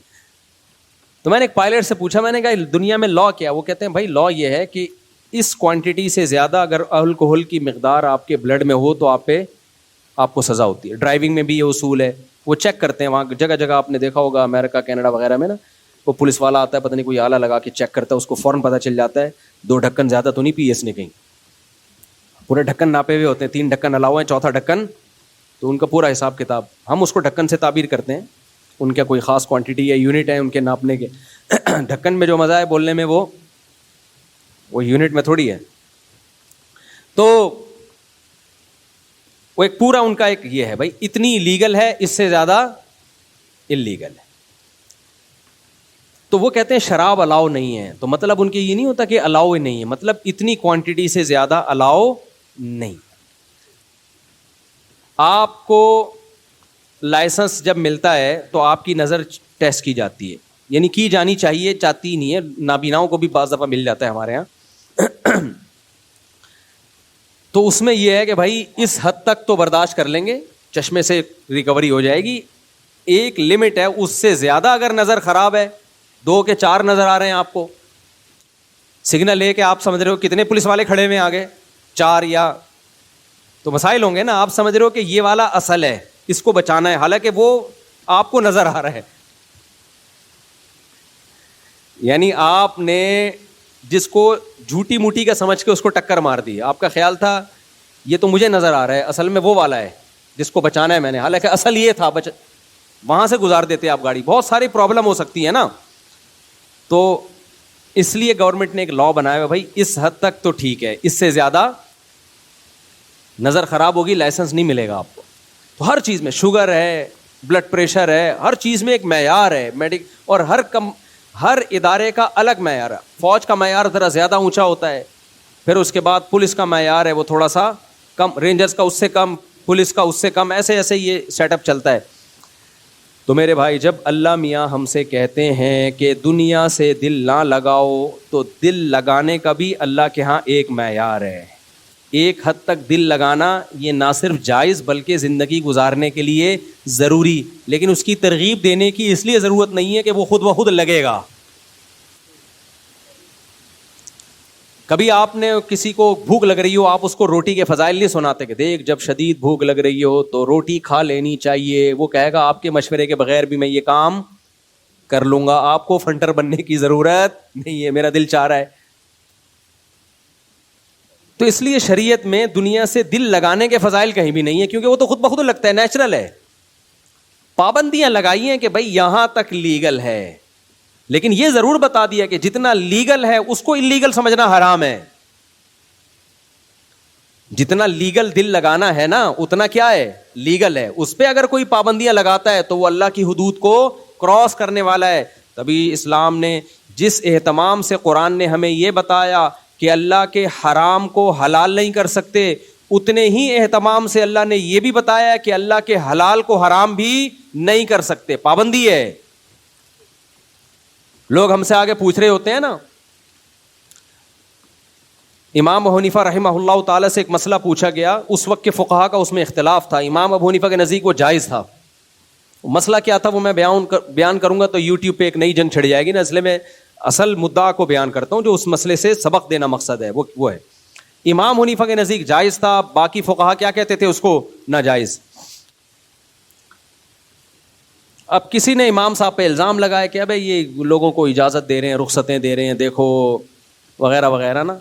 تو میں نے ایک پائلٹ سے پوچھا, میں نے کہا دنیا میں لا کیا؟ وہ کہتے ہیں بھائی لا یہ ہے کہ اس کوانٹٹی سے زیادہ اگر الکوہل کی مقدار آپ کے بلڈ میں ہو تو آپ کو سزا ہوتی ہے. ڈرائیونگ میں بھی یہ اصول ہے, وہ چیک کرتے ہیں وہاں جگہ جگہ, آپ نے دیکھا ہوگا امریکہ کینیڈا وغیرہ میں نا, وہ پولیس والا آتا ہے, پتہ نہیں کوئی آلہ لگا کے چیک کرتا ہے, اس کو فوراً پتہ چل جاتا ہے 2 ڈھکن زیادہ تو نہیں پی اس نے کہیں. پورے ڈھکن ناپے ہوئے ہوتے ہیں, 3 ڈھکن الاؤ ہیں, 4تھا ڈھکن تو ان کا پورا حساب کتاب. ہم اس کو ڈھکن سے تعبیر کرتے ہیں, ان کا کوئی خاص کوانٹٹی یا یونٹ ہے ان کے ناپنے کے. ڈھکن میں جو مزہ ہے بولنے میں وہ یونٹ میں تھوڑی ہے. تو وہ ایک پورا ان کا ایک یہ ہے بھائی اتنی لیگل ہے, اس سے زیادہ اللیگل ہے. تو وہ کہتے ہیں شراب الاؤ نہیں ہے, تو مطلب ان کے یہ نہیں ہوتا کہ الاؤ ہی نہیں ہے, مطلب اتنی کوانٹٹی سے زیادہ الاؤ نہیں. آپ کو لائسنس جب ملتا ہے تو آپ کی نظر ٹیسٹ کی جاتی ہے, یعنی کی جانی چاہیے, چاہتی نہیں ہے. نابیناؤں کو بھی بعض دفعہ مل جاتا ہے ہمارے یہاں. تو اس میں یہ ہے کہ بھائی اس حد تک تو برداشت کر لیں گے, چشمے سے ریکوری ہو جائے گی, ایک لمٹ ہے, اس سے زیادہ اگر نظر خراب ہے, 2 کے 4 نظر آ رہے ہیں آپ کو, سگنل لے کے آپ سمجھ رہے ہو کتنے پولیس والے کھڑے ہوئے آگے, 4 یا تو مسائل ہوں گے نا. آپ سمجھ رہے ہو کہ یہ والا اصل ہے, اس کو بچانا ہے, حالانکہ وہ آپ کو نظر آ رہا ہے. یعنی آپ نے جس کو جھوٹی موٹی کا سمجھ کے اس کو ٹکر مار دی, آپ کا خیال تھا یہ تو مجھے نظر آ رہا ہے, اصل میں وہ والا ہے جس کو بچانا ہے میں نے, حالانکہ اصل یہ تھا. وہاں سے گزار دیتے آپ گاڑی, بہت ساری پرابلم ہو سکتی ہے نا. تو اس لیے گورنمنٹ نے ایک لا بنایا ہے بھائی اس حد تک تو ٹھیک ہے, اس سے زیادہ نظر خراب ہوگی لائسنس نہیں ملے گا آپ کو. تو ہر چیز میں شوگر ہے, بلڈ پریشر ہے, ہر چیز میں ایک معیار ہے اور ہر ادارے کا الگ معیار ہے. فوج کا معیار ذرا زیادہ اونچا ہوتا ہے, پھر اس کے بعد پولیس کا معیار ہے وہ تھوڑا سا کم, رینجرز کا اس سے کم, پولیس کا اس سے کم, ایسے ایسے یہ سیٹ اپ چلتا ہے. تو میرے بھائی جب اللہ میاں ہم سے کہتے ہیں کہ دنیا سے دل نہ لگاؤ تو دل لگانے کا بھی اللہ کے ہاں ایک معیار ہے. ایک حد تک دل لگانا یہ نہ صرف جائز بلکہ زندگی گزارنے کے لیے ضروری, لیکن اس کی ترغیب دینے کی اس لیے ضرورت نہیں ہے کہ وہ خود بخود لگے گا. کبھی آپ نے کسی کو بھوک لگ رہی ہو, آپ اس کو روٹی کے فضائل نہیں سناتے کہ دیکھ جب شدید بھوک لگ رہی ہو تو روٹی کھا لینی چاہیے. وہ کہے گا آپ کے مشورے کے بغیر بھی میں یہ کام کر لوں گا, آپ کو فنٹر بننے کی ضرورت نہیں ہے, میرا دل چاہ رہا ہے. تو اس لیے شریعت میں دنیا سے دل لگانے کے فضائل کہیں بھی نہیں ہے, کیونکہ وہ تو خود بخود لگتا ہے, نیچرل ہے. پابندیاں لگائی ہیں کہ بھائی یہاں تک لیگل ہے, لیکن یہ ضرور بتا دیا کہ جتنا لیگل ہے اس کو انلیگل سمجھنا حرام ہے. جتنا لیگل دل لگانا ہے نا اتنا کیا ہے, لیگل ہے. اس پہ اگر کوئی پابندیاں لگاتا ہے تو وہ اللہ کی حدود کو کراس کرنے والا ہے. تبھی اسلام نے جس اہتمام سے قرآن نے ہمیں یہ بتایا کہ اللہ کے حرام کو حلال نہیں کر سکتے, اتنے ہی اہتمام سے اللہ نے یہ بھی بتایا کہ اللہ کے حلال کو حرام بھی نہیں کر سکتے. پابندی ہے. لوگ ہم سے آگے پوچھ رہے ہوتے ہیں نا, امام ابو حنیفہ رحمہ اللہ تعالی سے ایک مسئلہ پوچھا گیا, اس وقت کے فقہا کا اس میں اختلاف تھا. امام ابو حنیفہ کے نزدیک وہ جائز تھا. مسئلہ کیا تھا وہ میں بیان کروں گا تو یوٹیوب پہ ایک نئی جنگ چھڑ جائے گی نا, اس لیے میں اصل مدعا کو بیان کرتا ہوں جو اس مسئلے سے سبق دینا مقصد ہے. وہ ہے امام حنیفہ کے نزدیک جائز تھا, باقی فقہا کیا کہتے تھے, اس کو ناجائز. اب کسی نے امام صاحب پہ الزام لگایا کہ ابے یہ لوگوں کو اجازت دے رہے ہیں, رخصتیں دے رہے ہیں, دیکھو وغیرہ وغیرہ نا.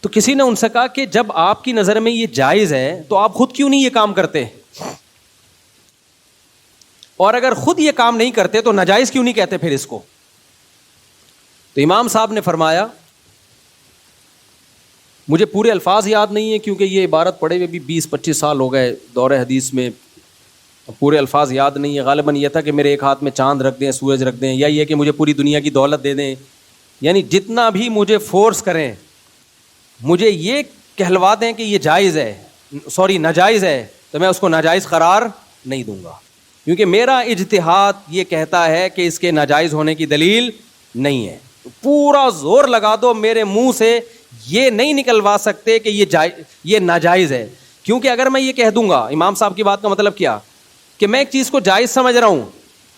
تو کسی نے ان سے کہا کہ جب آپ کی نظر میں یہ جائز ہے تو آپ خود کیوں نہیں یہ کام کرتے, اور اگر خود یہ کام نہیں کرتے تو ناجائز کیوں نہیں کہتے پھر اس کو. تو امام صاحب نے فرمایا, مجھے پورے الفاظ یاد نہیں ہے کیونکہ یہ عبارت پڑھے ہوئے بھی 20-25 سال ہو گئے دور حدیث میں, پورے الفاظ یاد نہیں ہے. غالباً یہ تھا کہ میرے ایک ہاتھ میں چاند رکھ دیں, سورج رکھ دیں, یا یہ کہ مجھے پوری دنیا کی دولت دے دیں, یعنی جتنا بھی مجھے فورس کریں, مجھے یہ کہلوا دیں کہ یہ جائز ہے, ناجائز ہے, تو میں اس کو ناجائز قرار نہیں دوں گا, کیونکہ میرا اجتہاد یہ کہتا ہے کہ اس کے ناجائز ہونے کی دلیل نہیں ہے. پورا زور لگا دو, میرے منہ سے یہ نہیں نکلوا سکتے کہ یہ ناجائز ہے, کیونکہ اگر میں یہ کہہ دوں گا, امام صاحب کی بات کا مطلب کیا کہ میں ایک چیز کو جائز سمجھ رہا ہوں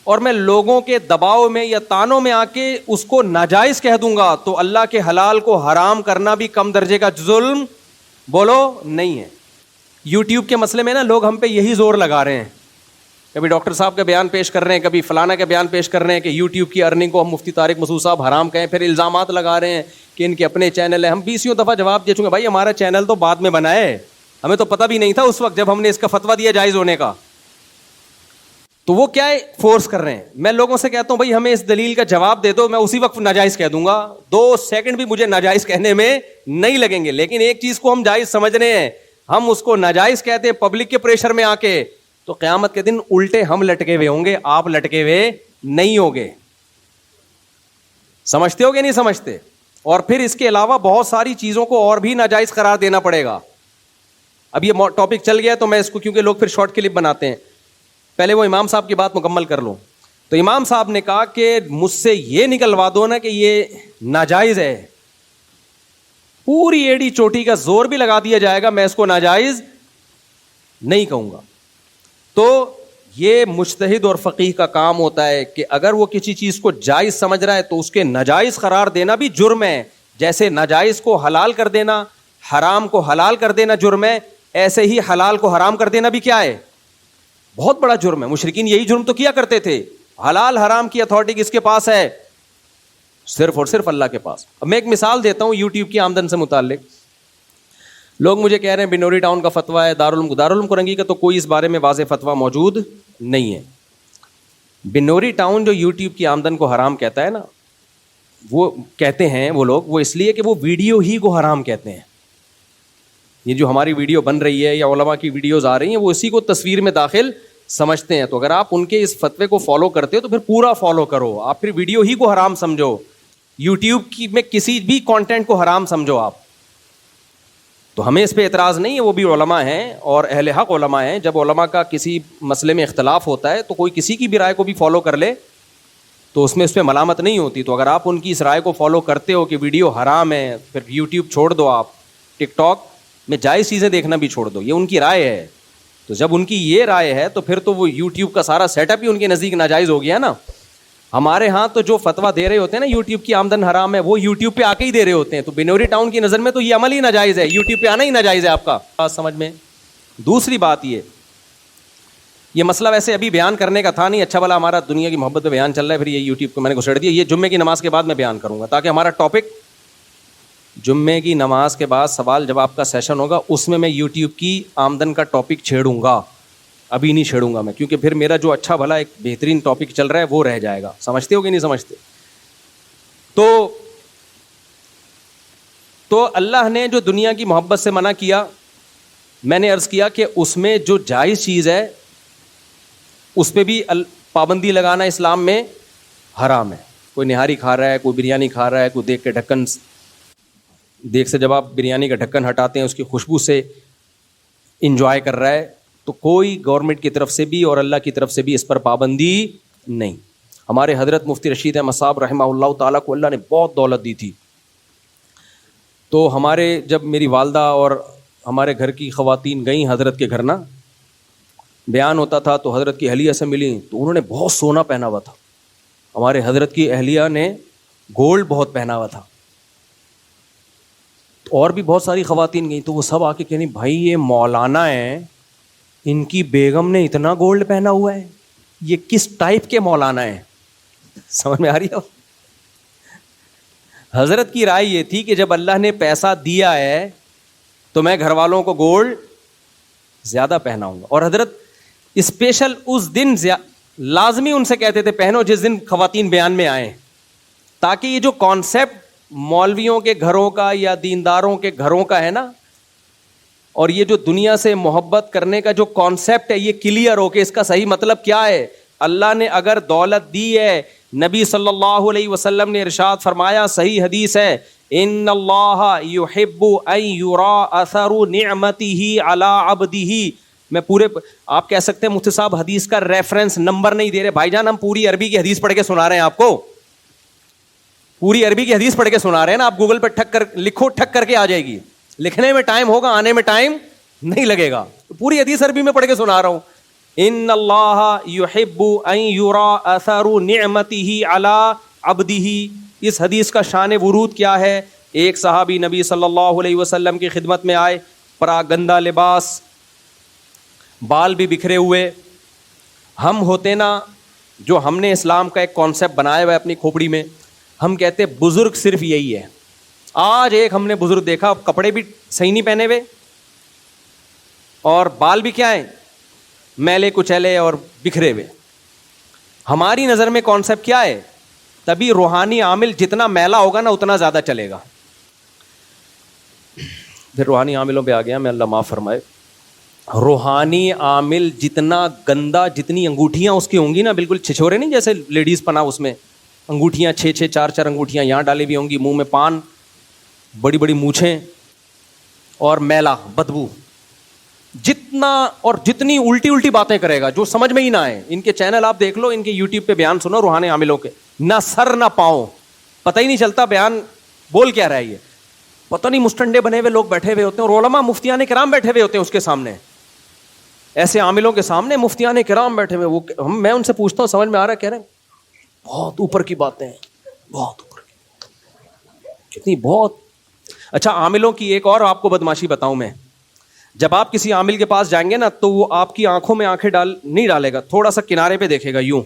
اور میں لوگوں کے دباؤ میں یا تانوں میں آ کے اس کو ناجائز کہہ دوں گا, تو اللہ کے حلال کو حرام کرنا بھی کم درجے کا ظلم بولو نہیں ہے. یوٹیوب کے مسئلے میں نا لوگ ہم پہ یہی زور لگا رہے ہیں, کبھی ڈاکٹر صاحب کا بیان پیش کر رہے ہیں, کبھی فلانا کا بیان پیش کر رہے ہیں کہ یوٹیوب کی ارننگ کو ہم مفتی طارق مسعود صاحب حرام کہیں, پھر الزامات لگا رہے ہیں کہ ان کے اپنے چینل ہیں. ہم 20 دفعہ جواب دے چکے, بھائی ہمارا چینل تو بعد میں بنا ہے, ہمیں تو پتہ بھی نہیں تھا اس وقت جب ہم نے اس کا فتویٰ دیا جائز ہونے کا. تو وہ کیا ہے, فورس کر رہے ہیں. میں لوگوں سے کہتا ہوں بھائی ہمیں اس دلیل کا جواب دے دو, میں اسی وقت ناجائز کہہ دوں گا, 2 سیکنڈ بھی مجھے ناجائز کہنے میں نہیں لگیں گے. لیکن ایک چیز کو ہم جائز سمجھ رہے ہیں, ہم اس کو ناجائز کہتے ہیں پبلک کے پریشر میں آ کے, تو قیامت کے دن الٹے ہم لٹکے ہوئے ہوں گے, آپ لٹکے ہوئے نہیں ہوگے. سمجھتے ہو کہ نہیں سمجھتے؟ اور پھر اس کے علاوہ بہت ساری چیزوں کو اور بھی ناجائز قرار دینا پڑے گا. اب یہ ٹاپک چل گیا تو میں اس کو, کیونکہ لوگ پھر شارٹ کلپ بناتے ہیں, پہلے وہ امام صاحب کی بات مکمل کر لوں. تو امام صاحب نے کہا کہ مجھ سے یہ نکلوا دو نا کہ یہ ناجائز ہے, پوری ایڑی چوٹی کا زور بھی لگا دیا جائے گا, میں اس کو ناجائز نہیں کہوں گا. تو یہ مجتہد اور فقیہ کا کام ہوتا ہے کہ اگر وہ کسی چیز کو جائز سمجھ رہا ہے تو اس کے ناجائز قرار دینا بھی جرم ہے. جیسے ناجائز کو حلال کر دینا, حرام کو حلال کر دینا جرم ہے, ایسے ہی حلال کو حرام کر دینا بھی کیا ہے, بہت بڑا جرم ہے. مشرکین یہی جرم تو کیا کرتے تھے. حلال حرام کی اتھارٹی کس کے پاس ہے؟ صرف اور صرف اللہ کے پاس. اب میں ایک مثال دیتا ہوں یوٹیوب کی آمدن سے متعلق. لوگ مجھے کہہ رہے ہیں بنوری ٹاؤن کا فتویٰ ہے, دارالعلوم کرنگی کا تو کوئی اس بارے میں واضح فتویٰ موجود نہیں ہے. بنوری ٹاؤن جو یوٹیوب کی آمدن کو حرام کہتا ہے نا, وہ کہتے ہیں وہ لوگ, وہ اس لیے کہ وہ ویڈیو ہی کو حرام کہتے ہیں. یہ جو ہماری ویڈیو بن رہی ہے یا علماء کی ویڈیوز آ رہی ہیں, وہ اسی کو تصویر میں داخل سمجھتے ہیں. تو اگر آپ ان کے اس فتوے کو فالو کرتے ہو تو پھر پورا فالو کرو. آپ پھر ویڈیو ہی کو حرام سمجھو, یوٹیوب کی میں کسی بھی کانٹینٹ کو حرام سمجھو آپ. تو ہمیں اس پہ اعتراض نہیں ہے, وہ بھی علماء ہیں اور اہل حق علماء ہیں. جب علماء کا کسی مسئلے میں اختلاف ہوتا ہے تو کوئی کسی کی بھی رائے کو بھی فالو کر لے تو اس پہ ملامت نہیں ہوتی. تو اگر آپ ان کی اس رائے کو فالو کرتے ہو کہ ویڈیو حرام ہے, پھر یوٹیوب چھوڑ دو, آپ ٹک ٹاک میں جائز چیزیں دیکھنا بھی چھوڑ دو, یہ ان کی رائے ہے. تو جب ان کی یہ رائے ہے تو پھر تو وہ یوٹیوب کا سارا سیٹ اپ ہی ان کے نزدیک ناجائز ہو گیا نا. ہمارے ہاں تو جو فتویٰ دے رہے ہوتے ہیں نا یوٹیوب کی آمدن حرام ہے, وہ یوٹیوب پہ آ کے ہی دے رہے ہوتے ہیں. تو بنوری ٹاؤن کی نظر میں تو یہ عمل ہی ناجائز ہے, یوٹیوب پہ آنا ہی ناجائز ہے. آپ کا بات سمجھ میں. دوسری بات یہ مسئلہ ویسے ابھی بیان کرنے کا تھا نہیں, اچھا بھلا ہمارا دنیا کی محبت پہ بیان چل رہا ہے, پھر یہ یوٹیوب کو میں نے گھسیٹ دیا. یہ جمعے کی نماز کے بعد میں بیان کروں گا تاکہ ہمارا ٹاپک جمعے کی نماز کے بعد سوال جواب کا سیشن ہوگا, اس میں یوٹیوب کی آمدن کا ٹاپک چھیڑوں گا. ابھی نہیں چھیڑوں گا میں, کیونکہ پھر میرا جو اچھا بھلا ایک بہترین ٹاپک چل رہا ہے وہ رہ جائے گا. سمجھتے ہو کہ نہیں سمجھتے؟ تو اللہ نے جو دنیا کی محبت سے منع کیا, میں نے عرض کیا کہ اس میں جو جائز چیز ہے اس پہ بھی پابندی لگانا اسلام میں حرام ہے. کوئی نہاری کھا رہا ہے, کوئی بریانی کھا رہا ہے, کوئی دیکھ کے ڈھکن دیکھ سے جب آپ بریانی کا ڈھکن ہٹاتے ہیں اس کی خوشبو سے انجوائے کر رہا ہے, تو کوئی گورنمنٹ کی طرف سے بھی اور اللہ کی طرف سے بھی اس پر پابندی نہیں. ہمارے حضرت مفتی رشید احمد صاحب رحمہ اللہ تعالیٰ کو اللہ نے بہت دولت دی تھی. تو ہمارے جب میری والدہ اور ہمارے گھر کی خواتین گئیں حضرت کے گھر نا, بیان ہوتا تھا تو حضرت کی اہلیہ سے ملی تو انہوں نے بہت سونا پہنا ہوا تھا. ہمارے حضرت کی اہلیہ نے گولڈ بہت پہنا ہوا تھا. اور بھی بہت ساری خواتین گئیں تو وہ سب آ کے کہنی بھائی یہ مولانا ہیں, ان کی بیگم نے اتنا گولڈ پہنا ہوا ہے, یہ کس ٹائپ کے مولانا ہیں؟ سمجھ میں آ رہی ہے؟ حضرت کی رائے یہ تھی کہ جب اللہ نے پیسہ دیا ہے تو میں گھر والوں کو گولڈ زیادہ پہناؤں گا. اور حضرت اسپیشل اس دن لازمی ان سے کہتے تھے پہنو جس دن خواتین بیان میں آئیں, تاکہ یہ جو کانسیپٹ مولویوں کے گھروں کا یا دینداروں کے گھروں کا ہے نا, اور یہ جو دنیا سے محبت کرنے کا جو کانسیپٹ ہے یہ کلیئر ہو کہ اس کا صحیح مطلب کیا ہے. اللہ نے اگر دولت دی ہے, نبی صلی اللہ علیہ وسلم نے ارشاد فرمایا, صحیح حدیث ہے, ان اللہ یحب ان یرا اثر نعمتہ علی عبدہ. میں پورے آپ کہہ سکتے ہیں مفتی صاحب حدیث کا ریفرنس نمبر نہیں دے رہے بھائی جان, ہم پوری عربی کی حدیث پڑھ کے سنا رہے ہیں آپ کو, پوری عربی کی حدیث پڑھ کے سنا رہے ہیں نا. آپ گوگل پہ ٹھک کر لکھو, ٹھک کر کے آ جائے گی. لکھنے میں ٹائم ہوگا, آنے میں ٹائم نہیں لگے گا. پوری حدیث عربی میں پڑھ کے سنا رہا ہوں. ان اللہ یحب ان یرا اثر نعمتہ علی عبدہ. اس حدیث کا شان ورود کیا ہے؟ ایک صحابی نبی صلی اللہ علیہ وسلم کی خدمت میں آئے, پرا گندا لباس, بال بھی بکھرے ہوئے. ہم ہوتے نا جو ہم نے اسلام کا ایک کانسیپٹ بنایا ہوا ہے اپنی کھوپڑی میں, ہم کہتے بزرگ صرف یہی ہے. آج ایک ہم نے بزرگ دیکھا کپڑے بھی صحیح نہیں پہنے ہوئے اور بال بھی کیا ہیں, میلے کچیلے اور بکھرے ہوئے. ہماری نظر میں کانسیپٹ کیا ہے؟ تبھی روحانی عامل جتنا میلا ہوگا نا اتنا زیادہ چلے گا. پھر روحانی عاملوں پہ آ گیا میں, اللہ معاف فرمائے. روحانی عامل جتنا گندا, جتنی انگوٹھیاں اس کی ہوں گی نا, بالکل چھچورے نہیں جیسے لیڈیز پنا, اس میں انگوٹھیاں 6 4 انگوٹھیاں یہاں ڈالی ہوئی ہوں گی, منہ میں پان, بڑی بڑی مونچھیں اور میلا بدبو, جتنا اور جتنی الٹی باتیں کرے گا جو سمجھ میں ہی نہ آئے. ان کے چینل آپ دیکھ لو, ان کے یوٹیوب پہ بیان سنو روحانی عاملوں کے, نہ سر نہ پاؤں, پتہ ہی نہیں چلتا بیان بول کیا رہا ہے. یہ پتہ نہیں مستنڈے بنے ہوئے لوگ بیٹھے ہوئے ہوتے ہیں, اور علماء مفتیان کرام بیٹھے ہوئے ہوتے ہیں اس کے سامنے, ایسے عاملوں کے سامنے مفتیان کرام بیٹھے ہوئے. وہ میں ان سے پوچھتا ہوں سمجھ میں آ رہا ہے؟ کہہ رہے ہیں بہت اوپر کی باتیں ہیں, بہت اوپر کی, کتنی بہت. اچھا عاملوں کی ایک اور آپ کو بدماشی بتاؤں میں. جب آپ کسی عامل کے پاس جائیں گے نا تو وہ آپ کی آنکھوں میں آنکھیں نہیں ڈالے گا, تھوڑا سا کنارے پہ دیکھے گا یوں.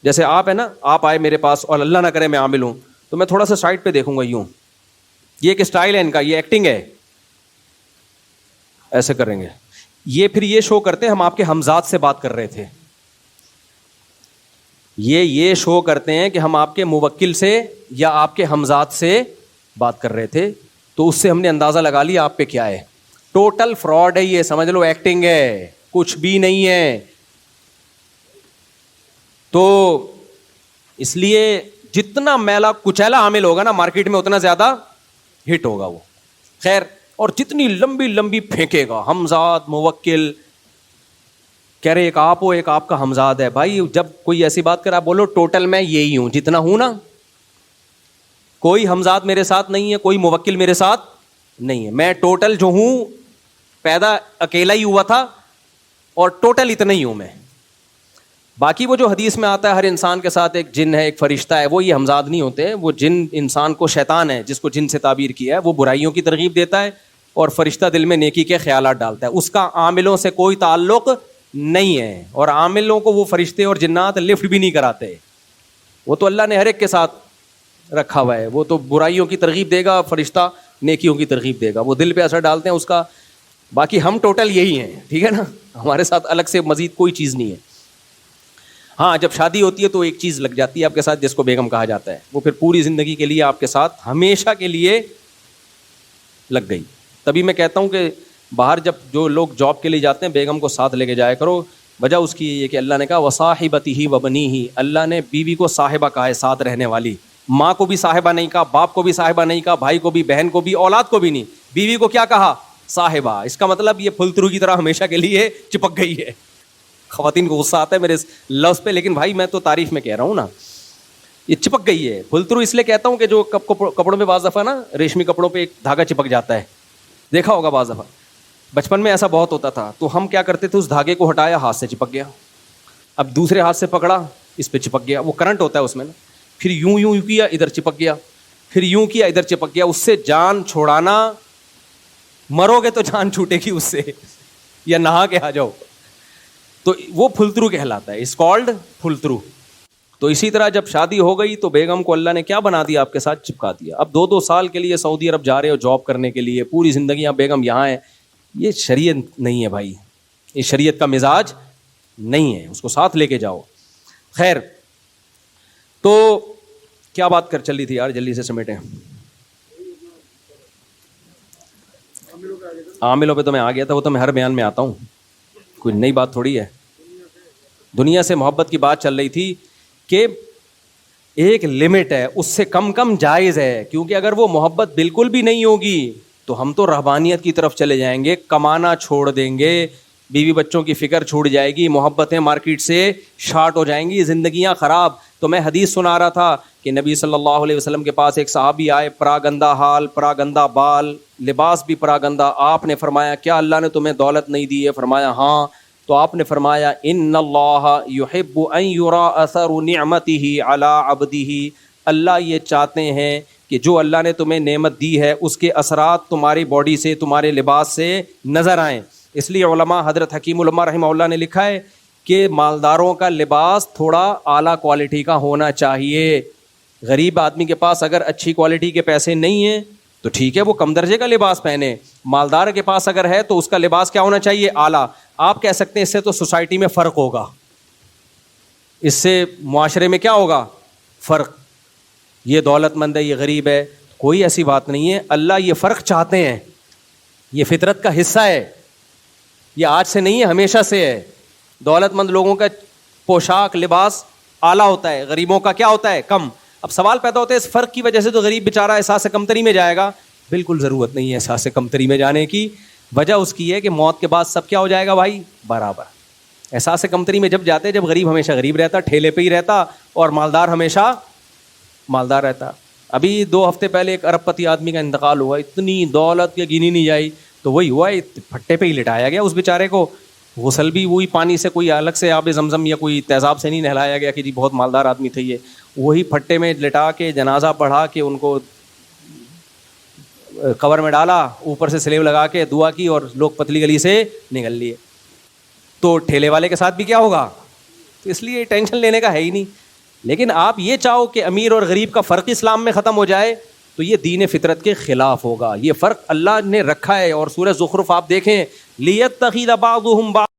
جیسے آپ ہے نا, آپ آئے میرے پاس اور اللہ نہ کرے میں عامل ہوں تو میں تھوڑا سا سائڈ پہ دیکھوں گا یوں. یہ ایک اسٹائل ہے ان کا, یہ ایکٹنگ ہے, ایسے کریں گے. یہ پھر یہ شو کرتے ہیں ہم آپ کے ہمزاد سے بات کر رہے تھے. یہ شو کرتے ہیں کہ ہم آپ کے موکل سے یا آپ کے ہمزاد سے بات کر رہے تھے, تو اس سے ہم نے اندازہ لگا لیا آپ پہ کیا ہے. ٹوٹل فراڈ ہے یہ, سمجھ لو ایکٹنگ ہے, کچھ بھی نہیں ہے. تو اس لیے جتنا میلا کچیلا عامل ہوگا نا مارکیٹ میں اتنا زیادہ ہٹ ہوگا وہ. خیر اور جتنی لمبی لمبی پھینکے گا، ہمزاد موکل، کہہ رہے ایک آپ ہو، ایک آپ کا ہمزاد ہے. بھائی جب کوئی ایسی بات کرے آپ بولو ٹوٹل میں یہی ہوں جتنا ہوں نا، کوئی ہمزاد میرے ساتھ نہیں ہے، کوئی موکل میرے ساتھ نہیں ہے، میں ٹوٹل جو ہوں پیدا اکیلا ہی ہوا تھا اور ٹوٹل اتنا ہی ہوں میں. باقی وہ جو حدیث میں آتا ہے ہر انسان کے ساتھ ایک جن ہے، ایک فرشتہ ہے، وہ یہ ہمزاد نہیں ہوتے. وہ جن انسان کو شیطان ہے جس کو جن سے تعبیر کیا ہے، وہ برائیوں کی ترغیب دیتا ہے اور فرشتہ دل میں نیکی کے خیالات ڈالتا ہے. اس کا عاملوں سے کوئی تعلق نہیں ہے، اور عاملوں کو وہ فرشتے اور جنات لفٹ بھی نہیں کراتے. وہ تو اللہ نے ہر ایک کے ساتھ رکھا ہوا ہے. وہ تو برائیوں کی ترغیب دے گا، فرشتہ نیکیوں کی ترغیب دے گا، وہ دل پہ اثر ڈالتے ہیں اس کا. باقی ہم ٹوٹل یہی ہیں، ٹھیک ہے نا، ہمارے ساتھ الگ سے مزید کوئی چیز نہیں ہے. ہاں جب شادی ہوتی ہے تو ایک چیز لگ جاتی ہے آپ کے ساتھ جس کو بیگم کہا جاتا ہے، وہ پھر پوری زندگی کے لیے آپ کے ساتھ ہمیشہ کے لیے لگ گئی. تبھی میں کہتا ہوں کہ باہر جب جو لوگ جاب کے لیے جاتے ہیں بیگم کو ساتھ لے کے جایا کرو. وجہ اس کی یہ کہ اللہ نے کہا وصاحبتہ وبنیہ، اللہ نے بیوی کو صاحبہ کہا ہے، ساتھ رہنے والی. ماں کو بھی صاحبہ نہیں کہا، باپ کو بھی صاحبہ نہیں کہا، بھائی کو بھی، بہن کو بھی، اولاد کو بھی نہیں. بیوی کو کیا کہا؟ صاحبہ. اس کا مطلب یہ پھلترو کی طرح ہمیشہ کے لیے چپک گئی ہے. خواتین کو غصہ آتا ہے میرے لفظ پہ، لیکن بھائی میں تو تعریف میں کہہ رہا ہوں نا، یہ چپک گئی ہے. پھلترو اس لیے کہتا ہوں کہ جو کپڑوں میں بعض دفعہ نا ریشمی کپڑوں پہ ایک دھاگا چپک جاتا ہے، دیکھا ہوگا بعض دفعہ. بچپن میں ایسا بہت ہوتا تھا، تو ہم کیا کرتے تھے، اس دھاگے کو ہٹایا، ہاتھ سے چپک گیا. اب دوسرے ہاتھ سے پکڑا، اس پہ چپک گیا. وہ کرنٹ ہوتا ہے اس میں نا. پھر یوں یوں کیا، ادھر چپک گیا، پھر یوں کیا، ادھر چپک گیا. اس سے جان چھوڑانا، مرو گے تو جان چھوٹے گی اس سے، یا نہا کے آ جاؤ. تو وہ پھلترو کہلاتا ہے، اس کالڈ پھلترو. تو اسی طرح جب شادی ہو گئی تو بیگم کو اللہ نے کیا بنا دیا، آپ کے ساتھ چپکا دیا. اب 2-2 سال کے لیے سعودی عرب جا رہے ہو جاب کرنے کے لیے، پوری زندگی آپ بیگم یہاں ہے. یہ شریعت نہیں ہے بھائی، یہ شریعت کا مزاج نہیں ہے، اس کو ساتھ لے کے جاؤ. خیر، تو کیا بات کر چلی تھی یار، جلدی سے سمیٹیں. عاملوں پہ تو میں آ گیا تھا، وہ تو میں ہر بیان میں آتا ہوں، کوئی نئی بات تھوڑی ہے. دنیا سے محبت کی بات چل رہی تھی کہ ایک لمٹ ہے، اس سے کم کم جائز ہے. کیونکہ اگر وہ محبت بالکل بھی نہیں ہوگی تو ہم تو رہبانیت کی طرف چلے جائیں گے، کمانا چھوڑ دیں گے، بیوی بچوں کی فکر چھوٹ جائے گی، محبتیں مارکیٹ سے شارٹ ہو جائیں گی، زندگیاں خراب. تو میں حدیث سنا رہا تھا کہ نبی صلی اللہ علیہ وسلم کے پاس ایک صحابی آئے، پراگندہ حال، پراگندہ بال، لباس بھی پراگندہ. آپ نے فرمایا کیا اللہ نے تمہیں دولت نہیں دی ہے؟ فرمایا ہاں. تو آپ نے فرمایا ان اللہ یحب ان یرا اثر نعمتہ علی عبدہ، اللہ یہ چاہتے ہیں کہ جو اللہ نے تمہیں نعمت دی ہے اس کے اثرات تمہاری باڈی سے، تمہارے لباس سے نظر آئیں. اس لیے علماء، حضرت حکیم الامہ رحمہ اللہ نے لکھا ہے کہ مالداروں کا لباس تھوڑا اعلیٰ کوالٹی کا ہونا چاہیے. غریب آدمی کے پاس اگر اچھی کوالٹی کے پیسے نہیں ہیں تو ٹھیک ہے، وہ کم درجے کا لباس پہنے. مالدار کے پاس اگر ہے تو اس کا لباس کیا ہونا چاہیے؟ اعلیٰ. آپ کہہ سکتے ہیں اس سے تو سوسائٹی میں فرق ہوگا، اس سے معاشرے میں کیا ہوگا؟ فرق. یہ دولت مند ہے، یہ غریب ہے، کوئی ایسی بات نہیں ہے. اللہ یہ فرق چاہتے ہیں، یہ فطرت کا حصہ ہے، یہ آج سے نہیں ہے، ہمیشہ سے ہے. دولت مند لوگوں کا پوشاک لباس اعلیٰ ہوتا ہے، غریبوں کا کیا ہوتا ہے؟ کم. اب سوال پیدا ہوتا ہے اس فرق کی وجہ سے تو غریب بیچارہ احساس کمتری میں جائے گا. بالکل ضرورت نہیں ہے احساس کمتری میں جانے کی. وجہ اس کی ہے کہ موت کے بعد سب کیا ہو جائے گا بھائی؟ برابر. احساس کمتری میں جب جاتے، جب غریب ہمیشہ غریب رہتا، ٹھیلے پہ ہی رہتا، اور مالدار ہمیشہ مالدار رہتا. ابھی 2 ہفتے پہلے ایک ارب پتی آدمی کا انتقال ہوا، اتنی دولت کہ گنی نہیں جائی. تو وہی ہوا، پھٹے پہ ہی لٹایا گیا اس بیچارے کو. غسل بھی وہی پانی سے، کوئی الگ سے آب زمزم یا کوئی تیزاب سے نہیں نہلایا گیا کہ جی بہت مالدار آدمی تھے یہ. وہی پھٹے میں لٹا کے جنازہ پڑھا کے ان کو قبر میں ڈالا، اوپر سے سلیب لگا کے دعا کی، اور لوگ پتلی گلی سے نکل لیے. تو ٹھیلے والے کے ساتھ بھی کیا ہوگا؟ تو اس لیے ٹینشن لینے کا ہے ہی نہیں. لیکن آپ یہ چاہو کہ امیر اور غریب کا فرق اسلام میں ختم ہو جائے تو یہ دین فطرت کے خلاف ہوگا. یہ فرق اللہ نے رکھا ہے. اور سورہ زخرف آپ دیکھیں، لیتخذ بعضهم بعضا